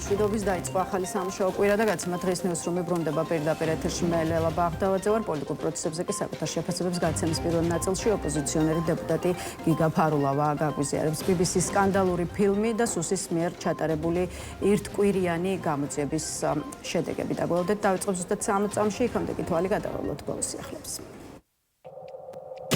მშვიდობის დაიწყო ახალი სამუშაო კვირა და გაცემა დღის ნიუსრუმი ბრუნდება პირდაპირ ეთერში. მე ლელა ბაღდავაძე ვარ. პოლიტიკურ პროცესებზე კი საკუთარ შეფასებებს გაცემის პირველ ნაწილში ოპოზიციონერი დეპუტატი გიგა ფარულავა გაგვიზიარებს BBC-ის სკანდალური ფილმი და სუსის მიერ ჩატარებული ერთკვირიანი გამოძიების შედეგები. დაგველოდეთ დავიწყოთ ზუსტად 13 წამში, იქამდე კი თვალი გადავალოთ ბოლოს სიახლეებს.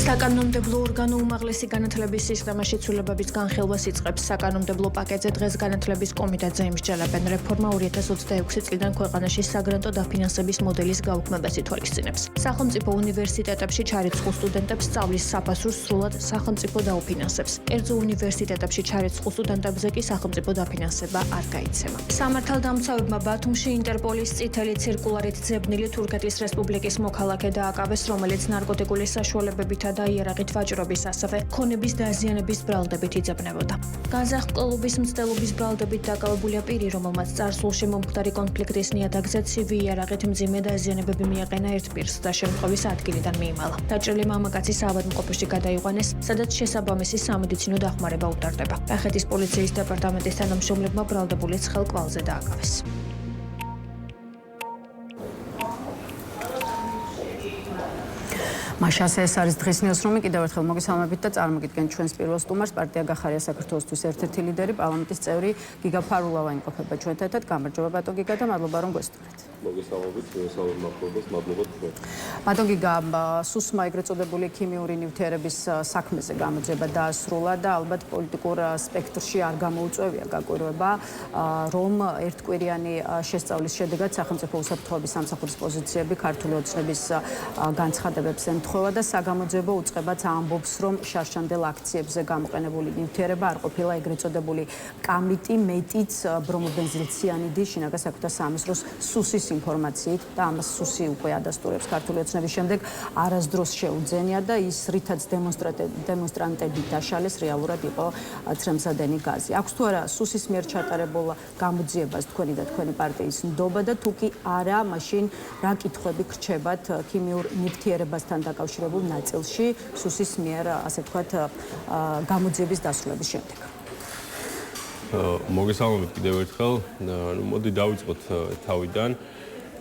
საკანონმდებლო ორგანო უმაღლესი განათლების სისტემაში ცვლილებების განხილვას იწყებს. საკანონმდებლო პაკეტზე დღეს განათლების კომიტეტზე იმსჯელებენ. რეფორმა 2026 წლიდან ქვეყანაში საგრანტო დაფინანსების მოდელის გაუქმებას ითვალისწინებს. სახელმწიფო უნივერსიტეტებში ჩარიცხულ სტუდენტებს სწავლის საფასურს სრულად სახელმწიფო დაუფინანსებს. კერძო უნივერსიტეტებში ჩარიცხულ სტუდენტებზე კი სახელმწიფო დაფინანსება არ გაიცემა. სამართალდამცავებმა ბათუმში ინტერპოლის წითელი ცირკულარით ძებნილი თურქეთის რესპუბლიკის მოქალაქე დააკავეს, რომელიც ნარკოტიკული საშუალებებითა და იარაღით ვაჭრობის, ასევე ქონების დაზიანების ბრალდებით იძებნებოდა. კაზახ კლუბის მცდელობის ბრალდებით დაკავებულია პირი, რომელმაც წარსულში მომხდარი კონფლიქტის ნიადაგზე ცივი იარაღით მძიმე დაზიანებები მიაყენა ერთ პირს და შემთხვევის ადგილიდან მიიმალა. დაჭრილი მამაკაცი საავადმყოფოში გადაიყვანეს, სადაც შესაბამისი სამედიცინო დახმარება უტარდება. კახეთის პოლიციის დეპარტამენტის თანამშრომლებმა ბრალდებული ცხელ კვალზე დააკავეს. მაშას ეს არის დღის ნიუსრუმი. კიდევ ერთხელ მოგესალმებით და წარმოგიდგენთ ჩვენს პირველ სტუმარს. პარტია გახარია საქართველოსთვის ერთ-ერთი ლიდერი, პარლამენტის წევრი გიგა ფარულავა იმყოფება ჩვენთან ერთად. გამარჯობა ბატონ გიგა და მადლობა რომ გვესტუმრეთ. მოგესალმებით, მოგესალმებით მადლობას, მადლობა თქვენ. ბატონ გიგა, სუსმა ეგრეთ წოდებული ქიმიური ნივთიერების საქმეზე გამოძიება დაასრულა და ალბათ პოლიტიკურ სპექტრში არ გამოუწვევია გაკვირვება, რომ ერთკვირიანი შესწავლის შედეგად სახელმწიფო უსაფრთხოების სამსახურის პოზიციები ქართული ოცნების განცხადებებს ემთხვევა და საგამოძიებო უწყებაც ამბობს, რომ შარშანდელ აქციებზე გამოყენებული ნივთიერება არ ყოფილა ეგრეთ წოდებული კამიტი, მეტიც ბრომობენზილციანიდი, შინაგან საქმეთა სამინისტროს სუსის ინფორმაციით და ამას სუსი უკვე ადასტურებს ქართული ოცნების შემდეგ არასდროს შეუძენია და ის რითაც დემონსტრანტები დაშალეს რეალურად იყო ცრემლსადენი გაზი. აქვს თუ არა სუსის მიერ ჩატარებულ გამოძიებას თქვენი და თქვენი პარტიის ნდობა და თუ კი არა, მაშინ რა კითხვები გრჩებათ ქიმიურ ნივთიერებასთან დაკავშირებულ ნაწილში სუსის მიერ, ასე ვთქვათ, გამოძიების დასრულების შემდეგ? მოგესალმებით კიდევ ერთხელ. მოდი დავიწყოთ თავიდან.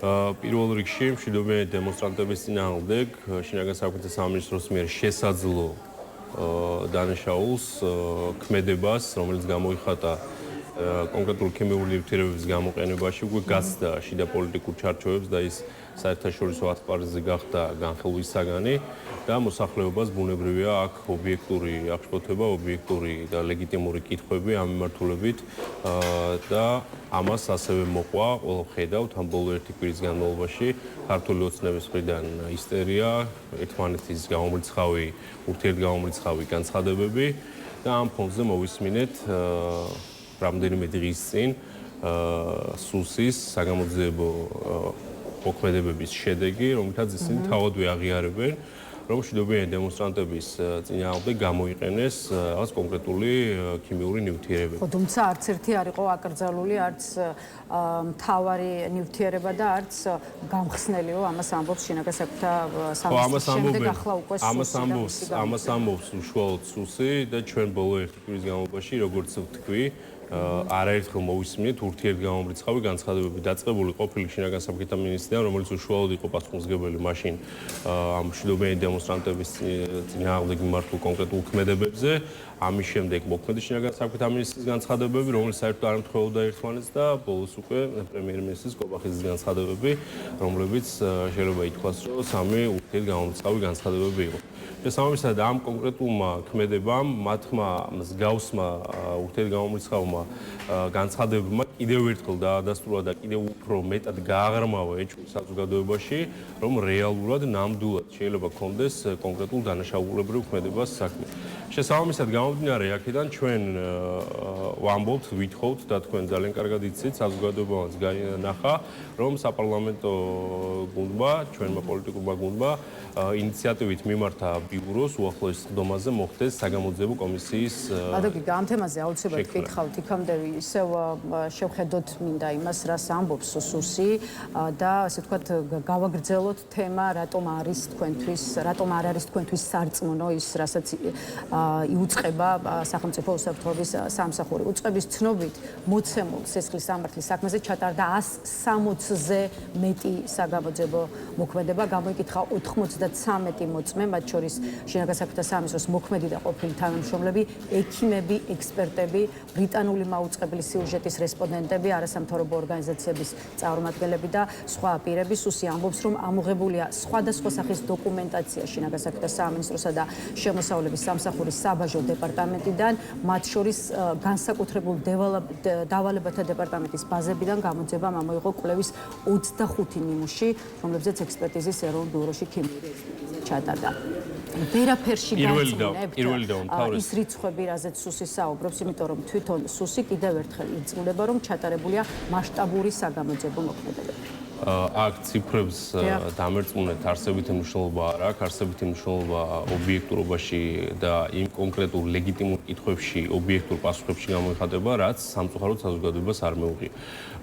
პირველ რიგში მშვიდობიანი დემონსტრანტების წინააღმდეგ შინაგან საქმეთა სამინისტროს მიერ შესაძლო დანაშაულს, ქმედებას, რომელიც გამოიხატა კონკრეტული ქიმიური ნივთიერებების გამოყენებაში, უკვე გასცდა შიდა პოლიტიკურ ჩარჩოებს და ის საერთაშორისო ასპარეზზე გახდა განხილვის საგანი და მოსახლეობას ბუნებრივია აქ ობიექტური აღშფოთება, ობიექტური და ლეგიტიმური კითხვები ამ მიმართულებით და ამას ასევე მოყვა, ყველამ ხედავთ ამ ბოლო ერთი კვირის განმავლობაში ქართული ოცნების მხრიდან ისტერია, ერთმანეთის გამომრიცხავი, ურთიერთგამომრიცხავი განცხადებები და ამ ფონზე მოვისმინეთ რამდენიმე დღის წინ სუსის საგამოძიებო მოქმედებების შედეგი, რომელთაც ისინი თავადვე აღიარებენ, რომ მშვიდობიანი დემონსტრანტების წინააღმდეგ გამოიყენეს რაღაც კონკრეტული ქიმიური ნივთიერებები. ხო, თუმცა არც ერთი არ იყო აკრძალული, არც მთავარი ნივთიერება და არც გამხსნელიო, ამას ამბობს შინაგან საქმეთა სამინისტროს შემდეგ ახლა უკვე სუსი. ამას ამბობს უშუალოდ სუსი და ჩვენ ბოლო ერთი კვირის განმავლობაში, როგორც ვთქვი, არაერთხელ მოვისმინეთ ურთიერთგამომრიცხავი განცხადებები დაწყებული ყოფილი შინაგან საქმეთა მინისტრიდან, რომელიც უშუალოდ იყო პასუხისმგებელი მაშინ ამ მშვიდობიანი დემონსტრანტების წინააღმდეგ მიმართულ კონკრეტულ ქმედებებზე. ამის შემდეგ მოქმედი შინაგან საქმეთა მინისტრის განცხადებები, რომელიც საერთოდ არ ემთხვეოდა ერთმანეთს და ბოლოს უკვე პრემიერ-მინისტრის კობახიძის განცხადებები, რომლებიც შეიძლება ითქვას, რომ სამი ურთიერთგამომრიცხავი განცხადებები იყო. შესაბამისად, ამ კონკრეტულმა ქმედებამ, მათმა მსგავსმა ურთიერთგამომრიცხავმა განცხადებებმა კიდევ ერთხელ დაადასტურა და კიდევ უფრო მეტად გააღრმავა ეჭვი საზოგადოებაში, რომ რეალურად ნამდვილად შეიძლება კონდეს კონკრეტულ დანაშაულებრივ ქმედებას საქმე. შესაბამისად, გამომდინარე აქედან ჩვენ ვამბობთ, ვითხოვთ და თქვენ ძალიან კარგად იცით, საზოგადოებამაც განახა, რომ საპარლამენტო გუნდმა, ჩვენმა პოლიტიკურმა გუნდმა ინიციატივით მიმართა ბიუროს უახლოეს სხდომაზე მოხდეს საგამოძიებო კომისიის ბატონო, ამ თემაზე აუცილებლად გითხავთ, იქამდე ისევ შევხედოთ მინდა იმას, რას ამბობს სუსი და ასე ვთქვათ გავაგრძელოთ თემა, რატომ არ არის თქვენთვის სარწმუნო ის, რასაც იუწყება სახელმწიფო უსაფრთხოების სამსახური. უწყების ცნობით მოცემულ სისხლის სამართლის საქმეზე ჩატარდა 160-ზე მეტი საგამოძიებო მოქმედება, გამოიკითხა 93 მოწმე, მათ შორის შინაგან საქმეთა სამინისტროს მოქმედი და ყოფილი თანამშრომლები, ექიმები, ექსპერტები, ბრიტანული მაუწყებელი სიუჟეტის რესპონდენტები, არასამთავრობო ორგანიზაციების წარმომადგენლები და სხვა პირები. სუსი ამბობს, რომ ამოღებულია სხვადასხვა სახის დოკუმენტაცია შინაგან საქმეთა სამინისტროსა და შემოსავლების სამსახურის საბაჟო დეპარტამენტიდან, მათ შორის განსაკუთრებულ დავალებათა დეპარტამენტის ბაზებიდან გამოძიებამ ამოიღო კვლევის 25 ნიმუში, რომლებზეც ექსპერტიზის ეროვნულ ბიუროში ქიმიური ექსპერტიზა ჩატარდა. ვერაფერში გაწმუნებთ ის რიცხვები, რაზეც სუსი საუბრობს, იმიტომ რომ თვითონ სუსი კიდევ ერთხელ ირწმუნება, რომ ჩატარებულია მასშტაბური საგამოძიებო მოქმედებები. აქ ციფრებს დამერწმუნეთ, არსებითი მნიშვნელობა არ აქვს, არსებითი მნიშვნელობა ობიექტურობაში და იმ კონკრეტულ ლეგიტიმურ კითხვებში, ობიექტურ პასუხებში გამოიხატება, რაც სამწუხაროდ საზოგადოებას არ მეუღია.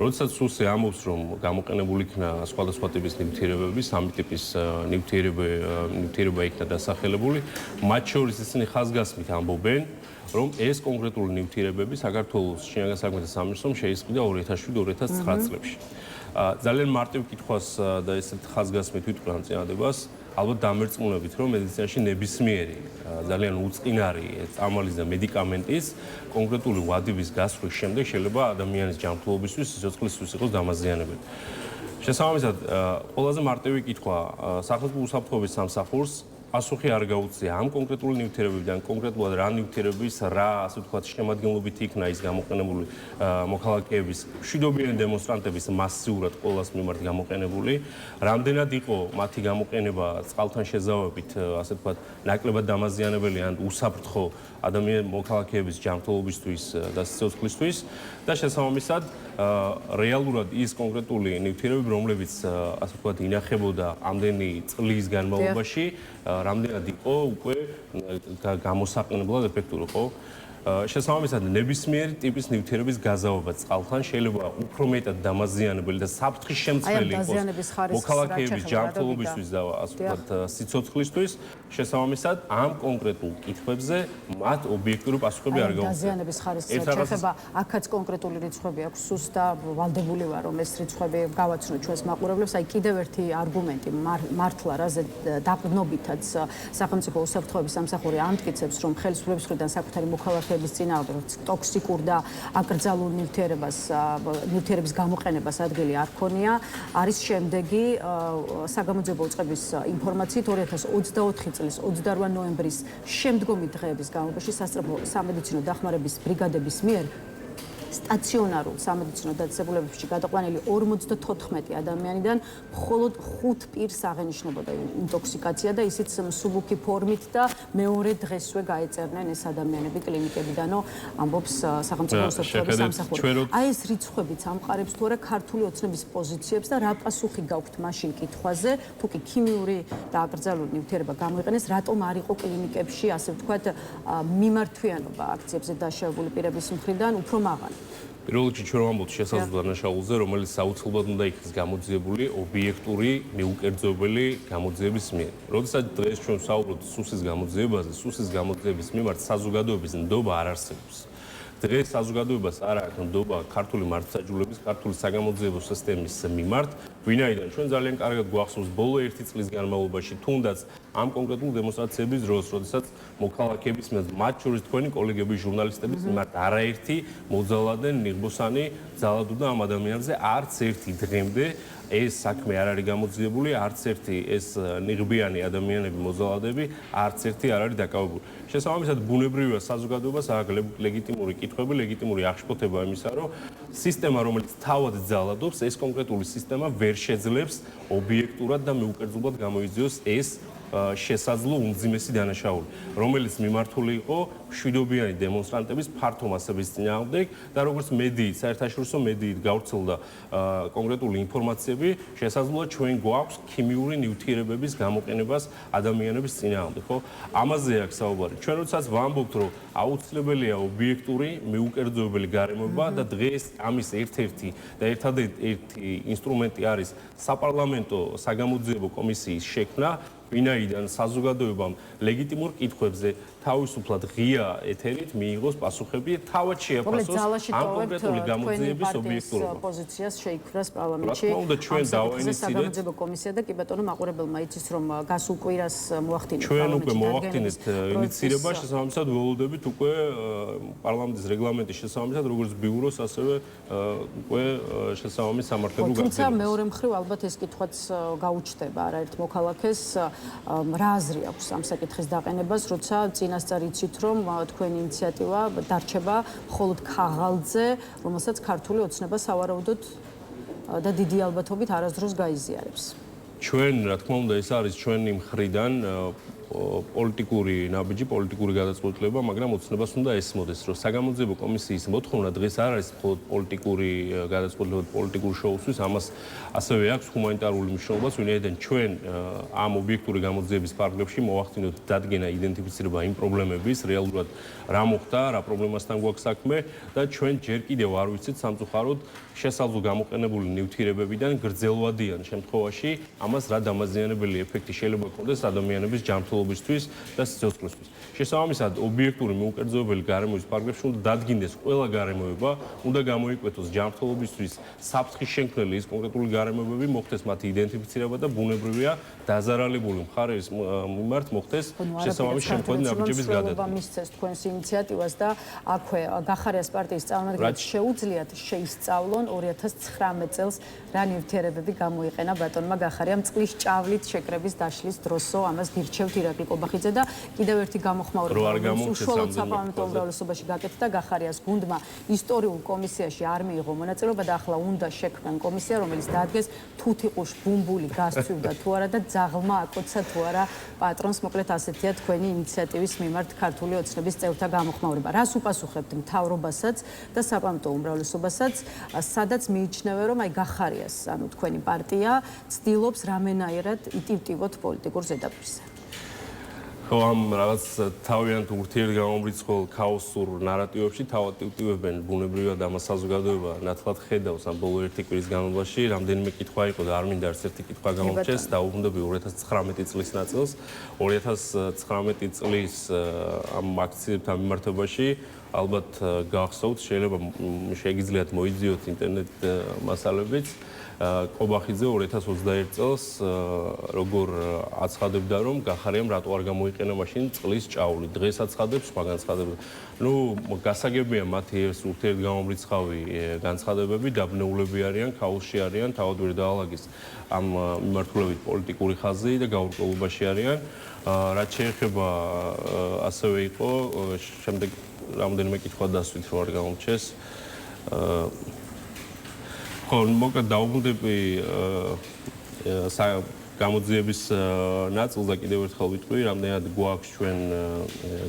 როდესაც სუსი ამბობს, რომ გამოყენებული იქნა სხვადასხვა ტიპის ნივთიერებები, სამი ტიპის ნივთიერება იქნა დასახელებული, მათ შორის ისინი ხაზგასმით ამბობენ, რომ ეს კონკრეტული ნივთიერებები საქართველოს შინაგან საქმეთა სამინისტრომ შეისყიდა 2007-2009 წლებში. ძალიან მარტივ კითხვას და ესეთ ხაზგასმით ვიტყვიან წინადებას, ალბათ დამერწმუნებით, რომ მედიცინაში ნებისმიერი ძალიან უწყინარი წამალის და მედიკამენტის კონკრეტული ვადების გასვლის შემდეგ შეიძლება ადამიანის ჯანმრთელობისთვის, სიცოცხლისთვის იყოს დამაზიანებელი. შესაბამისად, ყველაზე მარტივი კითხვა სახელმწიფო უსაფრთხოების სამსახურს პასუხი არ გაუწია ამ კონკრეტული ნივთიერებებიდან, კონკრეტულად რა ნივთიერების, რა ასე ვთქვათ, შემადგენლობით იქნა ის გამოყენებული მოქალაქეების, მშვიდობიანი დემონსტრანტების მასიურად ყოველას მიმართ გამოყენებული, რამდენად იყო მათი გამოყენება წყალთან შეზავებით, ასე ვთქვათ, ნაკლებად დამაზიანებელი ან უსაფრთხო ადამიანის მოქალაქეების ჯანმრთელობისთვის და სიცოცხლისთვის და შესაბამისად რეალურად ის კონკრეტული ნივთიერებები, რომლებიც ასე ვთქვათ, ინახებოდა ამდენი წლის განმავლობაში, რამდენად იყო უკვე გამოსაყენებლად ეფექტური, ხო? შესაბამისად, ნებისმიერი ტიპის ნივთიერების გაზავება წყალთან შეიძლება უფრო მეტად დამაზიანებელი და საფრთხის შემცველი იყოს მოქალაქეების ჯანმრთელობისთვის და ასე ვთქვათ, სიცოცხლისთვის. შესაბამისად, ამ კონკრეტულ კითხვებზე მათ ობიექტური პასუხები არ გაუწია. დაზიანების ხარისხის შეხება, აქაც კონკრეტული რიცხვები აქვს, სუს და ვალდებული ვარ, რომ ეს რიცხვები გავაცნოთ ჩვენს მაყურებლებს. აი კიდევ ერთი არგუმენტი მართლა, რაზე დაყრდნობითაც სახელმწიფო უსაფრთხოების სამსახური ამტკიცებს, რომ ხელისუფლების მხრიდან საკუთარი მოქალაქეების წინააღმდეგ ტოქსიკურ და აკრძალულ ნივთიერების გამოყენებას ადგილი არ ქონია. არის შემდეგი საგამოძიებო უწყების ინფორმაციით 2024 წლის 28 ნოემბრის შემდგომი დღეების განმავლობაში სასწრაფო სამედიცინო დახმარების ბრიგადების მიერ სტაციონარულ სამედიცინო დაწესებულებებში გადაყვანილი 54 ადამიანიდან მხოლოდ 5 პირს აღენიშნებოდა ინტოქსიკაცია და ისიც მსუბუქი ფორმით და მეორე დღესვე გაეწერნენ ეს ადამიანები კლინიკებიდანო, ამბობს სახელმწიფო უსაფრთხოების სამსახური. აი ეს რიცხვებიც ამყარებს თუ არა ქართული ოცნების პოზიციებს და რა პასუხი გაქვთ მაშინ კითხვაზე, თუ კი ქიმიური და აკრძალული ნივთიერება გამოიყენეს, რატომ არ იყო კლინიკებში, ასე ვთქვათ, მიმართვიანობა აქციებზე დაშავებული პირების მხრიდან უფრო მაღალი? პირველ რიგში ჩვენ ვამბობთ შესაძლო დანაშაულზე, რომელიც საუცხლოდ უნდა იქნას გამოძიებული ობიექტური, მიუკერძოებელი გამოძიების მიერ. როდესაც დღეს ჩვენ ვსაუბრობთ სუსის გამოძიებაზე, სუსის გამოძიების მიმართ საზოგადოების ნდობა არ არსებობს. დღეს საზოგადოებას არ აქვს ნდობა ქართული მართლმსაჯულების, ქართული საგამოძიებო სისტემის მიმართ, ვინაიდან ჩვენ ძალიან კარგად გვახსოვს ბოლო 1 წლის განმავლობაში, თუნდაც ამ კონკრეტულ დემონსტრაციების დროს, როდესაც მოქალაქეების მათ შორის თქვენი კოლეგები ჟურნალისტების მიმართ არაერთი მოძალადე ნიღბოსანი ძალადობდა ამ ადამიანებზე, არც ერთი დღემდე ეს საქმე არ არის გამოძიებული, არც ერთი ეს ნიღბიანი ადამიანები, მოძალადეები, არც ერთი არ არის დაკავებული. შესაბამისად, ბუნებრივია საზოგადოებას აქვს ლეგიტიმური კითხვები, ლეგიტიმური აღშფოთება იმისა, რომ სისტემა, რომელიც თავად ძალადობს, ეს კონკრეტული სისტემა ვერ შეძლებს ობიექტურად და მიუკერძობლად გამოიძიოს ეს შესაძლო უმძიმესი დანაშაული, რომელიც მიმართული იყო მშვიდობიანი დემონსტრანტების ფართო მასების წინააღმდეგ და როგორც მედიით, საერთაშორისო მედიით გავრცელდა კონკრეტული ინფორმაციები, შესაძლოა ჩვენ გვაქვს ქიმიური ნივთიერებების გამოყენებას ადამიანების წინააღმდეგ, ხო? ამაზე აქვს საუბარი. ჩვენ როდესაც ვამბობთ, რომ აუცილებელია ობიექტური, მიუკერძოებელი გარემოება და დღეს ამის ერთ-ერთი და ერთადერთი ინსტრუმენტი არის საპარლამენტო საგამოძიებო კომისიის შექმნა, ვინაიდან საზოგადოებამ ლეგიტიმურ კითხვებზე თავისუფლად ღია ეთერით მიიღოს პასუხები, თავად შეაფასოს ამ კონკრეტული გამოძიების ობიექტურობა. პოზიციას შეიქმნას პარლამენტში. რა თქმა უნდა, ჩვენ დავაინიცირეთ საგამოძიებო კომისია და კი ბატონო მაყურებელმა იცის, რომ გასულ კვირას მოახდინეთ. ჩვენ უკვე მოახდინეთ ინიციირება, შესაბამისად ველოდებით უკვე პარლამენტის რეგლამენტის შესაბამისად, როგორც ბიუროს, ასევე უკვე შესაბამის სამართლებრივ თუმცა გაგრძელებას. მეორე მხრივ ალბათ ეს კითხვაც გაუჩნდება არაერთ მოქალაქეს, რა აზრი აქვს ამ საკითხის დაყენებას, როცა წინასწარ იცით, რომ თქვენი ინიციატივა დარჩება მხოლოდ ქაღალდზე, რომელსაც ქართული ოცნება სავარაუდოდ და დიდი ალბათობით არასდროს გაიზიარებს. ჩვენ, რა თქმა უნდა, ეს არის ჩვენი მხრიდან პოლიტიკური ნაბიჯი, პოლიტიკური გადაწყვეტილება, მაგრამ ოცნებას უნდა ესმოდეს, რომ საგამოძიებო კომისიის მოთხოვნა დღეს არ არის მხოლოდ პოლიტიკური გადაწყვეტილება, პოლიტიკური შოუსთვის, ამას ასევე აქვს ჰუმანიტარული მნიშვნელობა, ვინაიდან ჩვენ ამ ობიექტური გამოძიების ფარგლებში მოვახდინოთ დადგენა, იდენტიფიცირება იმ პრობლემების, რეალურად რა მოხდა, რა პრობლემასთან გვაქვს საქმე და ჩვენ ჯერ კიდევ არ ვიცით სამწუხაროდ შესაძლო გამოყენებული ნივთიერებებიდან გრძელვადიან შემთხვევაში ამას რა დამაზიანებელი ეფექტი შეიძლება ჰქონდეს ადამიანების ჯანმრთელობისთვის და სიცოცხლისთვის. შესაბამისად, ობიექტური მიუკერძოებელი გარემოების ფარგლებში უნდა დადგინდეს ყველა გარემოება, უნდა გამოიკვეთოს ჯანმრთელობისთვის საფრთხის შემქმნელი ის კონკრეტული გარემოებები, მოხდეს მათი იდენტიფიცირება და ბუნებრივია დაზარალებული მხარეის მიმართ მოხდეს შესაბამის შემთხვევით ნაბიჯების გადადგმა. მისცეს თქვენს ინიციატივას და აქვე გახარიას პარტიის წარმომადგენლებს შეუძლიათ შეისწავლონ 2019 წელს რა ნივთიერებები გამოიყენა ბატონმა გახარიამ წყლის ჭავლით შეკრების დაშლის დროსო, ამას გირჩევთ ირაკლი კობახიძე და კიდევ ერთი გამოხმაურება, უშუალოდ საპარლამენტო უმრავლესობაში გაკეთდა გახარიას გუნდმა ისტორიულ კომისიაში არ მიიღო მონაწილეობა და ახლა უნდა შექმნან კომისია, რომელიც დაადგეს თუთიყუშ ბუმბული გასცვიდა თუ არა და ძაღლმა აკოცა თუ არა პატრონს, მოკლედ ასეთია თქვენი ინიციატივის მიმართ ქართული ოცნების წევრთა გამოხმაურება. რას უპასუხებთ მთავრობასაც და საპარლამენტო უმრავლესობასაც, სადაც მიიჩნევენ, რომ აი გახარიას, ანუ თქვენი პარტია ცდილობს რამენაირად იტივტივოთ პოლიტიკურ ზედაპირზე. ხო, ამ რაღაც თავიანთ ურთიერთგამომრიცხვალ ქაოსურ ნარატივებში თავად ტივტივებენ ბუნებრივად ამას საზოგადოება ნათლად ხედავს ამ ბოლო ერთი კვირის განმავლობაში. რამდენიმე კითხვა იყო და არ მინდა არც ერთი კითხვა გამოვჩეს. დაუბრუნდები 2019 წლის ნაწილს. 2019 წლის ამ აქციებთან მიმართებაში ალბათ გახსოვთ, შეიძლება შეგიძლიათ მოიძიოთ ინტერნეტ მასალებიც. კობახიძე 2021 წელს როგორ აცხადებდა, რომ გახარიამ რატო არ გამოიყენა მაშინ წყლის ჭავლი. დღეს აცხადებს, სხვაგან ცხადებდა. ნუ გასაგებია მათი ეს ურთიერთგამომრიცხავი განცხადებები, დაბნეულები არიან, ქაოსში არიან, თავად ვერ დაალაგეს ამ მიმართულებით პოლიტიკური ხაზი და გაურკვევლობაში არიან. რაც შეეხება ასევე იყო შემდეგ რამდენიმე კითხვა დასვით რო არ გამომჩეს. ხო, მოკლედ დაუბრუნდები გამოძიების ნაწილს და კიდევ ერთხელ ვიტყვი, რამდენად გვაქვს ჩვენ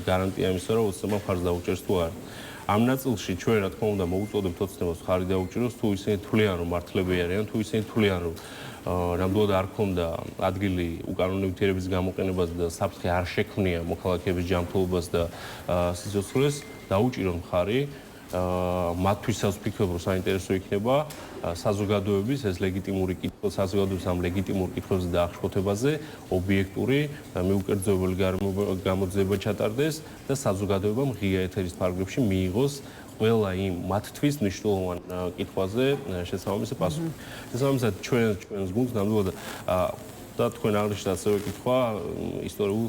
გარანტია იმისა, რომ ოცნება მხარს დაუჭერს თუ არა. ამ ნაწილში ჩვენ რა თქმა უნდა მოუწოდებთ ოცნებას მხარი დაუჭიროს, თუ ისინი თვლიან, რომ მართლები არიან, თუ ისინი თვლიან, რომ ნამდვილად არ ქონდა ადგილი უკანონო ნივთიერების გამოყენებაზე და საფრთხე არ შექმნია მოქალაქეების ჯანმრთელობას და სიცოცხლეს, დაუჭირონ მხარი. მათთვისაც ვფიქრობ, რომ საინტერესო იქნება საზოგადოების ეს ლეგიტიმური კითხვა, საზოგადოების ამ ლეგიტიმურ კითხვებზე და აღშფოთებაზე ობიექტური მიუკერძოებელი გამოძიება ჩატარდეს და საზოგადოებამ ღია ეთერის ფარგლებში მიიღოს ყველა იმ მათთვის მნიშვნელოვან კითხვაზე შესაბამისი პასუხი. შესაბამისად ჩვენს გუნდს ნამდვილად და თქვენ აღნიშნეთ ასევე კითხვა ისტორიულ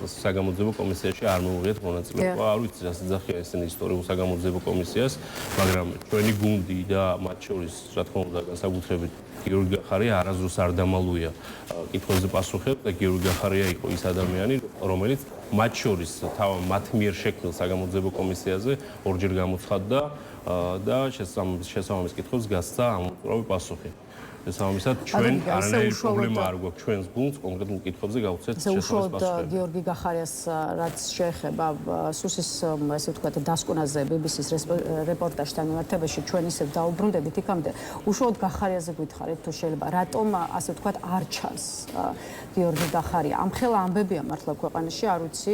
საგამოძიებო კომისიაში არ მოუღიათ მონაწილეობა. არ ვიცი რა სიძახია ესენი ისტორიულ საგამოძიებო კომისიას, მაგრამ ჩვენი გუნდი და მათ შორის რა თქმა უნდა განსაკუთრებით გიორგი გახარია არასდროს არ დამალუია კითხვებზე პასუხებს და გიორგი გახარია იყო ის ადამიანი, რომელიც მათ შორის მათ მიერ შექმნილ საგამოძიებო კომისიაზე ორჯერ გამოცხადდა და შესაბამის კითხვებს გასცა ამოწურავი პასუხი. შესაბამისად ჩვენ არანაირი პრობლემა არ გვაქვს ჩვენს გუნდს კონკრეტულ კითხვებზე გავუცეთ უშუალოდ გიორგი გახარიას რაც შეეხება სუსის ესე ვთქვათ დასკვნაზე BBC-ს რეპორტაჟთან მიმართებაში ჩვენ ისევ დაუბრუნდებით იქამდე უშუალოდ გახარიაზე გითხარით თუ შეიძლება რატომ ასე ვთქვათ არ ჩანს გიორგი გახარია ამხელა ამბებია მართლა ქვეყანაში არ ვიცი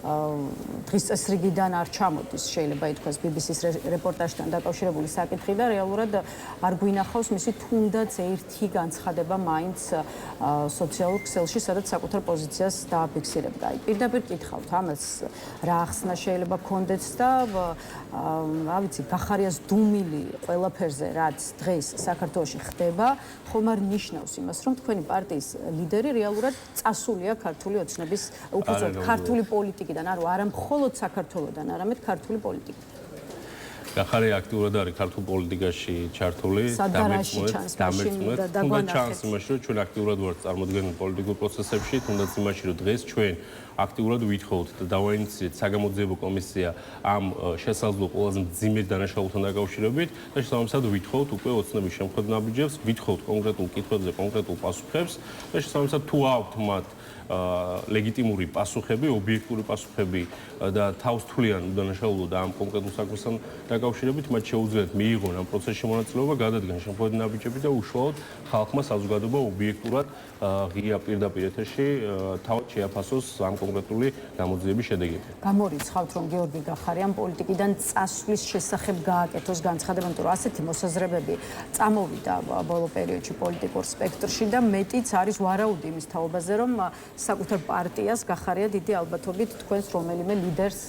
დღის წესრიგიდან არ ჩამოდის შეიძლება ითქვას BBC-ს რეპორტაჟთან დაკავშირებული საკითხი და რეალურად არ გვინახავს მისი თუნდაც ერთი განცხადება მაინც სოციალურ ქსელში სადაც საკუთარ პოზიციას დააფიქსირებდა. აი პირდაპირ კითხავთ ამას რა ახსნა შეიძლება გქონდეთ და რა ვიცი გახარიას დუმილი ყველაფერზე რაც დღეს საქართველოში ხდება ხომ არ ნიშნავს იმას რომ თქვენი პარტიის ლიდერი რეალურად წასულია ქართული ოცნების უბრალოდ ქართული პოლიტიკიდან არა მხოლოდ საქართველოსდან არამედ ქართული პოლიტიკიდან გახარია აქტიურად არის ქართულ პოლიტიკაში ჩართული თუნდაც ჩანს იმაში რომ ჩვენ აქტიურად ვართ წარმოდგენილ პოლიტიკურ პროცესებში თუნდაც იმაში რომ დღეს ჩვენ აქტიურად ვითხოვთ და დავაინიციეთ საგამოძიებო კომისია ამ შესაძლო ყველაზე მძიმე დანაშაულთან დაკავშირებით და შესაბამისად ვითხოვთ უკვე ოცნების შემოქმედ ნაბიჯებს ვითხოვთ კონკრეტულ კითხვებზე კონკრეტულ პასუხებს და შესაბამისად თუ აქვთ მათ ლეგიტიმური პასუხები, ობიექტური პასუხები და თავისუფლიან უდანაშაულო და ამ კონკრეტულ საქმესთან დაკავშირებით მათ შეუძლიათ მიიღონ ამ პროცესში მონაწილეობა, გადადგან შემოქმედი ნაბიჯები და უშუალოდ ხალხმა საზოგადოება ობიექტურად ღია პირდაპირ ეთერში თავად შეაფასოს ამ კონკრეტული გამოძიების შედეგები. გამორიცხავთ რომ გიორგი გახარიამ პოლიტიკიდან წასვლის შესახებ გააკეთოს განცხადება, იმიტომ რომ ასეთი მოსაზრებები წამოვიდა ბოლო პერიოდში პოლიტიკურ სპექტრში და მეტიც არის ვარაუდი იმის თაობაზე რომ საკუთარ პარტიას გახარია დიდი ალბათობით თქვენს რომელიმე ლიდერს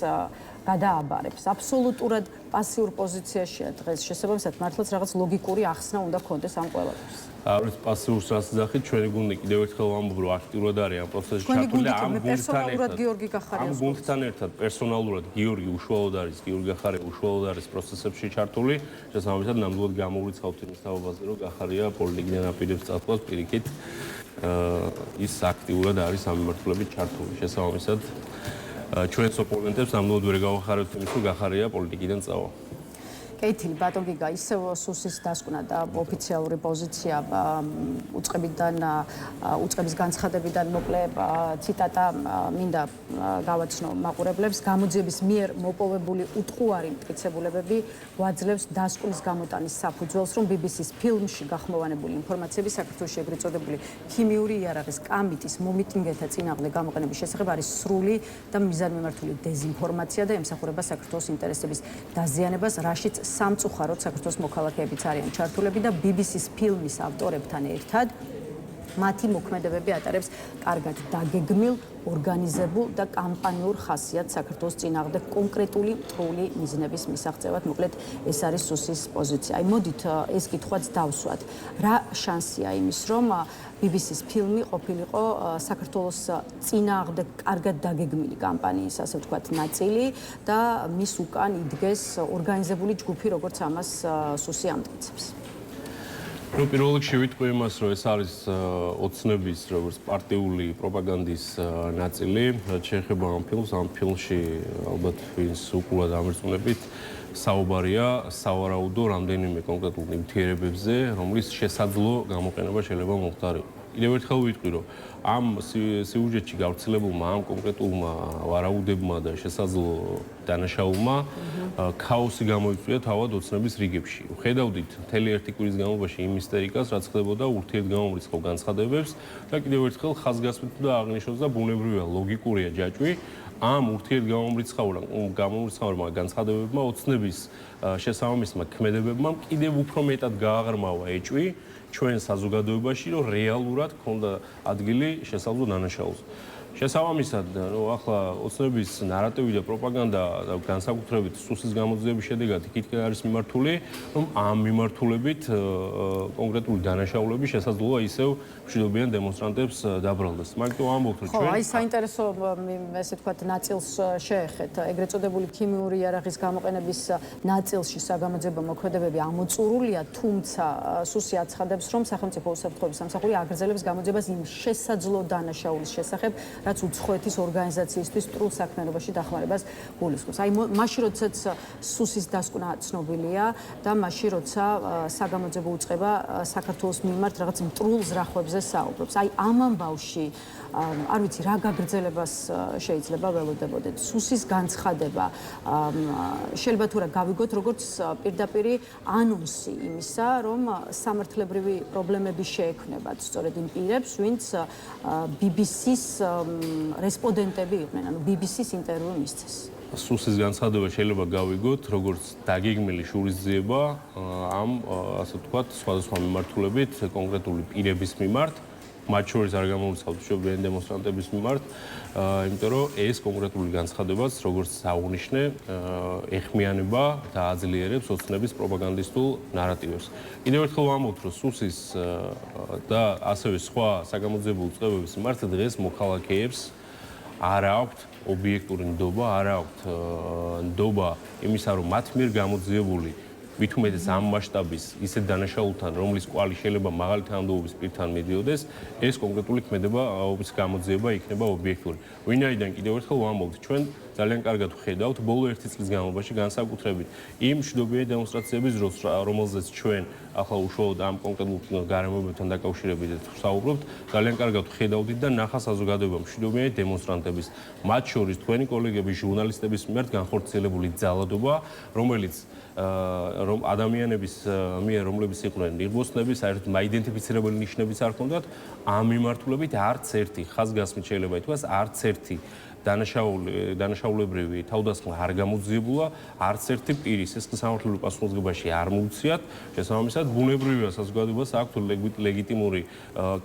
გადააბარებს. აბსოლუტურად პასიურ პოზიციაშია დღეს შესაბამისად მართლაც რაღაც ლოგიკური ახსნა უნდა გქონდეს ამ ყველაფერს. არის პასიურს რაც ძახით ჩვენი გუნდი კიდევ ერთხელ ვამბობ რომ აქტიურად არის ამ პროცესში ჩართული და ამ გუნდთან ერთად პერსონალურად გიორგი უშუალოდ არის გიორგი გახარია უშუალოდ არის პროცესებში ჩართული შესაბამისად ნამდვილად გამოვრიცხავთ იმის თაობაზე რომ გახარია პოლიტიკიდან აპირებს წასვლას პირიქით ის აქტიურად არის ამ მიმართულებით ჩართული შესაბამისად ჩვენს ოპონენტებს ნამდვილად ვერ გავახარებთ იმის რომ გახარია პოლიტიკიდან წავა კეითილი ბატონ გიგა ისევ სუსის დასკვნა და ოფიციალური პოზიცია უწყების განცხადებიდან მოკლე ციტატა მინდა გავაცნო მაყურებლებს გამოძიების მიერ მოპოვებული უტყუარი მტკიცებულებები გვაძლევს დასკვნის გამოტანის საფუძველს რომ BBC-ს ფილმში გახმოვანებული ინფორმაციები საქართველოს ეგრეთ წოდებული ქიმიური იარაღის კამიტის მომიტინგეთა წინააღმდეგ გამოყენების შესახებ არის სრული და მიზანმიმართული დეზინფორმაცია და ემსახურება საქართველოს ინტერესების დაზიანებას რაშიც სამწუხაროდ საქართველოს მოქალაქეებიც არიან ჩართულები და BBC-ს ფილმის ავტორებთან ერთად მათი მოქმედებები ატარებს კარგად დაგეგმილ, ორგანიზებულ და კამპანიურ ხასიათს საქართველოს წინააღმდეგ კონკრეტული მტრული მიზნების მისაღწევად. მოკლედ ეს არის სუსის პოზიცია. აი მოდით ეს კითხვაც დავსვათ. რა შანსია იმის რომ BBC-ს ფილმი ყოფილიყო საქართველოს წინააღმდეგ კარგად დაგეგმილი კამპანიის, ასე ვთქვათ, ნაწილი და მის უკან იდგეს ორგანიზებული ჯგუფი, როგორც ამას სუსი ამტკიცებს. Ну, პირველ რიგში ვიტყვი იმას, რომ ეს არის ოცნების, როგორც პარტიული პროპაგანდის ნაწილი. რაც შეეხება ამ ფილმს, ამ ფილმში ალბათ ვინც უკულად ამერწმუნებით, საუბარია სავარაუდო რამდენიმე კონკრეტულ ნივთიერებებზე, რომლის შესაძლო გამოყენება შეიძლება მომხდარიყო. კიდევ ერთხელ ვიტყვი, რომ ამ სიუჟეტში გავრცელებულმა ამ კონკრეტულმა ვარაუდებმა და შესაძლო დანაშაულმა ქაოსი გამოიწვია თავად ოცნების რიგებში. ვხედავდით მთელი ერთი კვირის განმავლობაში იმ ისტერიკას, რაც ხდებოდა ურთიერთგამომრიცხავ განცხადებებს და კიდევ ერთხელ ხაზგასმით და აღნიშნავს და ბუნებრივია, ლოგიკურია ჯაჭვი ამ ურთიერთგამომრიცხავმა განცხადებებმა ოცნების შესაბამისმა ქმედებებმა კიდევ უფრო მეტად გააღრმავა ეჭვი ჩვენ საზოგადოებაში, რომ რეალურად ქონდა ადგილი შესაძლო დანაშაულს. შესაბამისად, ახლა ოცნების ნარატივი და პროპაგანდა და განსაკუთრებით სუსის გამოძიების შედეგად იქით არის მიმართული, რომ ამ მიმართულებით კონკრეტული დანაშაულები შესაძლოა ისევ მშვიდობიან დემონსტრანტებს დაბრალდეს. მაგით ვამბობთ, რომ ჩვენ აი საინტერესო ესე ვთქვათ ნაწილს შეეხეთ. ეგრეთ წოდებული ქიმიური იარაღის გამოყენების ნაწილში საგამოძიებო მოქმედებები ამოწურულია, თუმცა სუსი აცხადებს, რომ სახელმწიფო უსაფრთხოების სამსახური აგრძელებს გამოძიებას იმ შესაძლო დანაშაულის შესახებ, რაც უცხოეთის ორგანიზაციისთვის სტრულ საქმიანობაში დახმარებას გულისხმობს. აი მაშინ როდესაც სუსის დასკვნა ცნობილია და მაშინ როცა საგამოძიებო უწყება საქართველოს მიმართ რაღაც მტრულ ზრახვებზე საუბრობს. აი ამ ამბავში არ ვიცი რა გაგრძელებას შეიძლება ველოდებოდეთ. სუსის განცხადება შეიძლება თუ რა გავიგოთ როგორც პირდაპირი ანონსი იმისა, რომ სამართლებრივი პრობლემები შეექმნებათ სწორედ იმ პირებს, ვინც BBC-ს რესპონდენტები იყვნენ, ანუ BBC-ს ინტერვიუ მისცეს. სუსის განცხადება შეიძლება გავიგოთ როგორც დაგეგმილი შურისძიება ამ ასე ვთქვათ სხვადასხვა მიმართულებით კონკრეტული პირების მიმართ, მათ შორის არ გამოუცხადოთ მშვიდობიანი დემონსტრანტების მიმართ, იმიტომ რომ ეს კონკრეტული განცხადებაც როგორც აღნიშნე ეხმიანება და აძლიერებს ოცნების პროპაგანდისტულ ნარატივებს. კიდევ ერთხელ ვამბობთ, რომ სუსის და ასევე სხვა საგამოძიებო უწყებების მიმართ დღეს მოქალაქეებს არ აქვთ ობიექტური ნდობა, არ აქვთ ნდობა იმისა, რომ მათ მიერ გამოძიებული მით უმეტეს ამ მასშტაბის ისეთ დანაშაულთან, რომლის კვალი შეიძლება მაღალი თანამდებობის პირთან მიდიოდეს, ეს კონკრეტული ქმედება გამოძიება იქნება ობიექტური. ვინაიდან კიდევ ერთხელ ვამბობთ, ჩვენ ძალიან კარგად ვხედავთ ბოლო 1 წლის განმავლობაში განსაკუთრებით იმ მშვიდობიანი დემონსტრაციების დროს, რომელზეც ჩვენ ახლა უშუალოდ ამ კონკრეტულ გარემოებებთან დაკავშირებით ვსაუბრობთ, ძალიან კარგად ვხედავდით და ნახა საზოგადოება მშვიდობიანი დემონსტრანტების, მათ შორის თქვენი კოლეგების, ჟურნალისტების მიმართ განხორციელებული ძალადობა, რომელიც რომ ადამიანების მიერ რომლებიც იყვნენ ნიღბოსნები, საერთოდ მაიდენტიფიცირებელი ნიშნებიც არ ჰქონდათ, ამ მიმართულებით არც ერთი ხაზგასმით შეიძლება ითქვას, არც ერთი დანაშაულებრივი თავდასხმა არ გამოძიებულა, არც ერთი პირის ეს სამართლებრივ პასუხისმგებაში არ მოუციათ. შესაბამისად, ბუნებრივია საზოგადოებას აქვთ ლეგიტიმური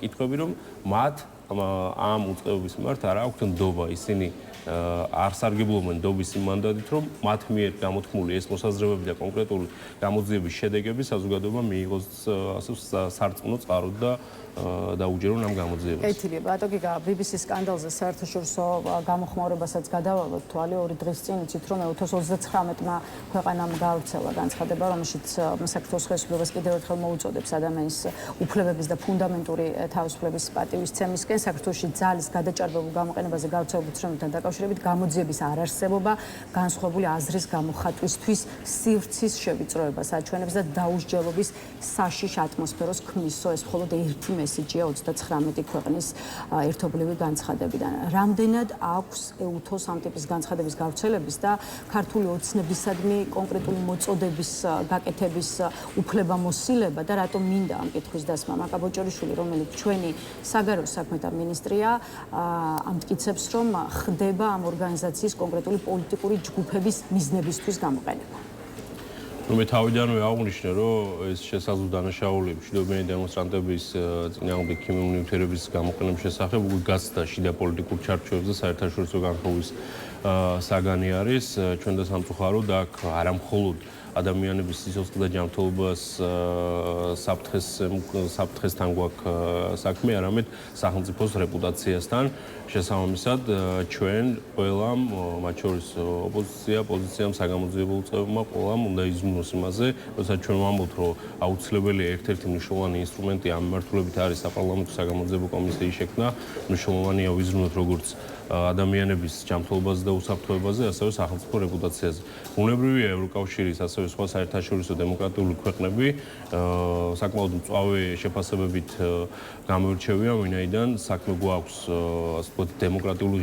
კითხვები, რომ მათ ამ უწყებების მიმართ არ აქვთ ნდობა, ისინი არ სარგებლობენ ნდობის იმ მანდატით, რომ მათ მიერ გამოთქმული ეს მოსაზრებები და კონკრეტული გამოძიების შედეგები საზოგადოებამ მიიღოს ასე სარწმუნო წყაროდ და დაუჯერონ ამ გამოძიებას. კეთილია, ბატონო გიგა, BBC-ს სკანდალზე საერთაშორისო გამოხმაურებასაც გადავალოთ თვალი 2 დღის წინ, იცით რომ 2039-მა ქვეყანამ გავრცელა განცხადება, რომელშიც საქართველოს ხელისუფლებას კიდევ ერთხელ მოუწოდებს ადამიანის უფლებების და ფუნდამენტური თავისუფლების პატივისცემისკენ, საქართველოში ძალის გადაჭარბებულ გამოყენებაზე გავრცელებულ ცნობებთან დაკავშირებით გამოძიების არარსებობა, განსხვავებული აზრის გამოხატვისთვის სივრცის შევიწროებას აჩვენებს და დაუსჯელობის საშიშ ატმოსფეროს ქმნისო, ეს მხოლოდ ერთი მესიჯია 39 ქვეყნის ერთობლივი განცხადებიდან. რამდენად აქვს EUTHO-ს ამ ტიპის განცხადების გავრცელების და ქართული ოცნებისადმი კონკრეტული მოწოდების გაკეთების უფლებამოსილება და რატომ მინდა ამ კითხვის დასმა? მაკა ბოჭორიშვილი, რომელიც ჩვენი საგარეო საქმეთა მინისტრია, ამტკიცებს, რომ ხდება ამ ორგანიზაციის კონკრეტული პოლიტიკური ჯგუფების მიზნებისთვის გამოყენება. მე თავიდანვე აღვნიშნე, რომ ეს შესაძლო დანაშაული მშვიდობიანი დემონსტრანტების წინააღმდეგ ქიმიური ნივთიერების გამოყენების შესახებ უკვე გაცდა შიდა პოლიტიკურ ჩარჩოებზე საერთაშორისო განხილვის საგანი არის. ჩვენ და სამწუხაროდ აქ არამხოლოდ ადამიანების სიცოცხლე და ჯანმრთელობას საფრთხესთან გვაქვს საქმე, არამედ სახელმწიფოს რეპუტაციასთან. შესაბამისად, ჩვენ ყველამ, მათ შორის ოპოზიცია, პოზიციამ, საგამოძიებო უწყებებმა ყველამ უნდა იზრუნოს იმაზე, როდესაც ჩვენ ვამბობთ, რომ აუცილებელია ერთ-ერთი მნიშვნელოვანი ინსტრუმენტი ამ მიმართულებით არის საპარლამენტო საგამოძიებო კომისიის შექმნა. მნიშვნელოვანია ვიზრუნოთ როგორც ადამიანების ჯანმრთელობაზე და უსაფრთხოებაზე, ასევე სახელმწიფო რეპუტაციაზე. ბუნებრივია ევროკავშირის, ასევე სხვა საერთაშორისო დემოკრატიული ქვეყნები საკმაოდ მწვავე შეფასებებით გამოირჩევიან, ვინაიდან საქმე გვაქვს ასე ვთქვათ დემოკრატიული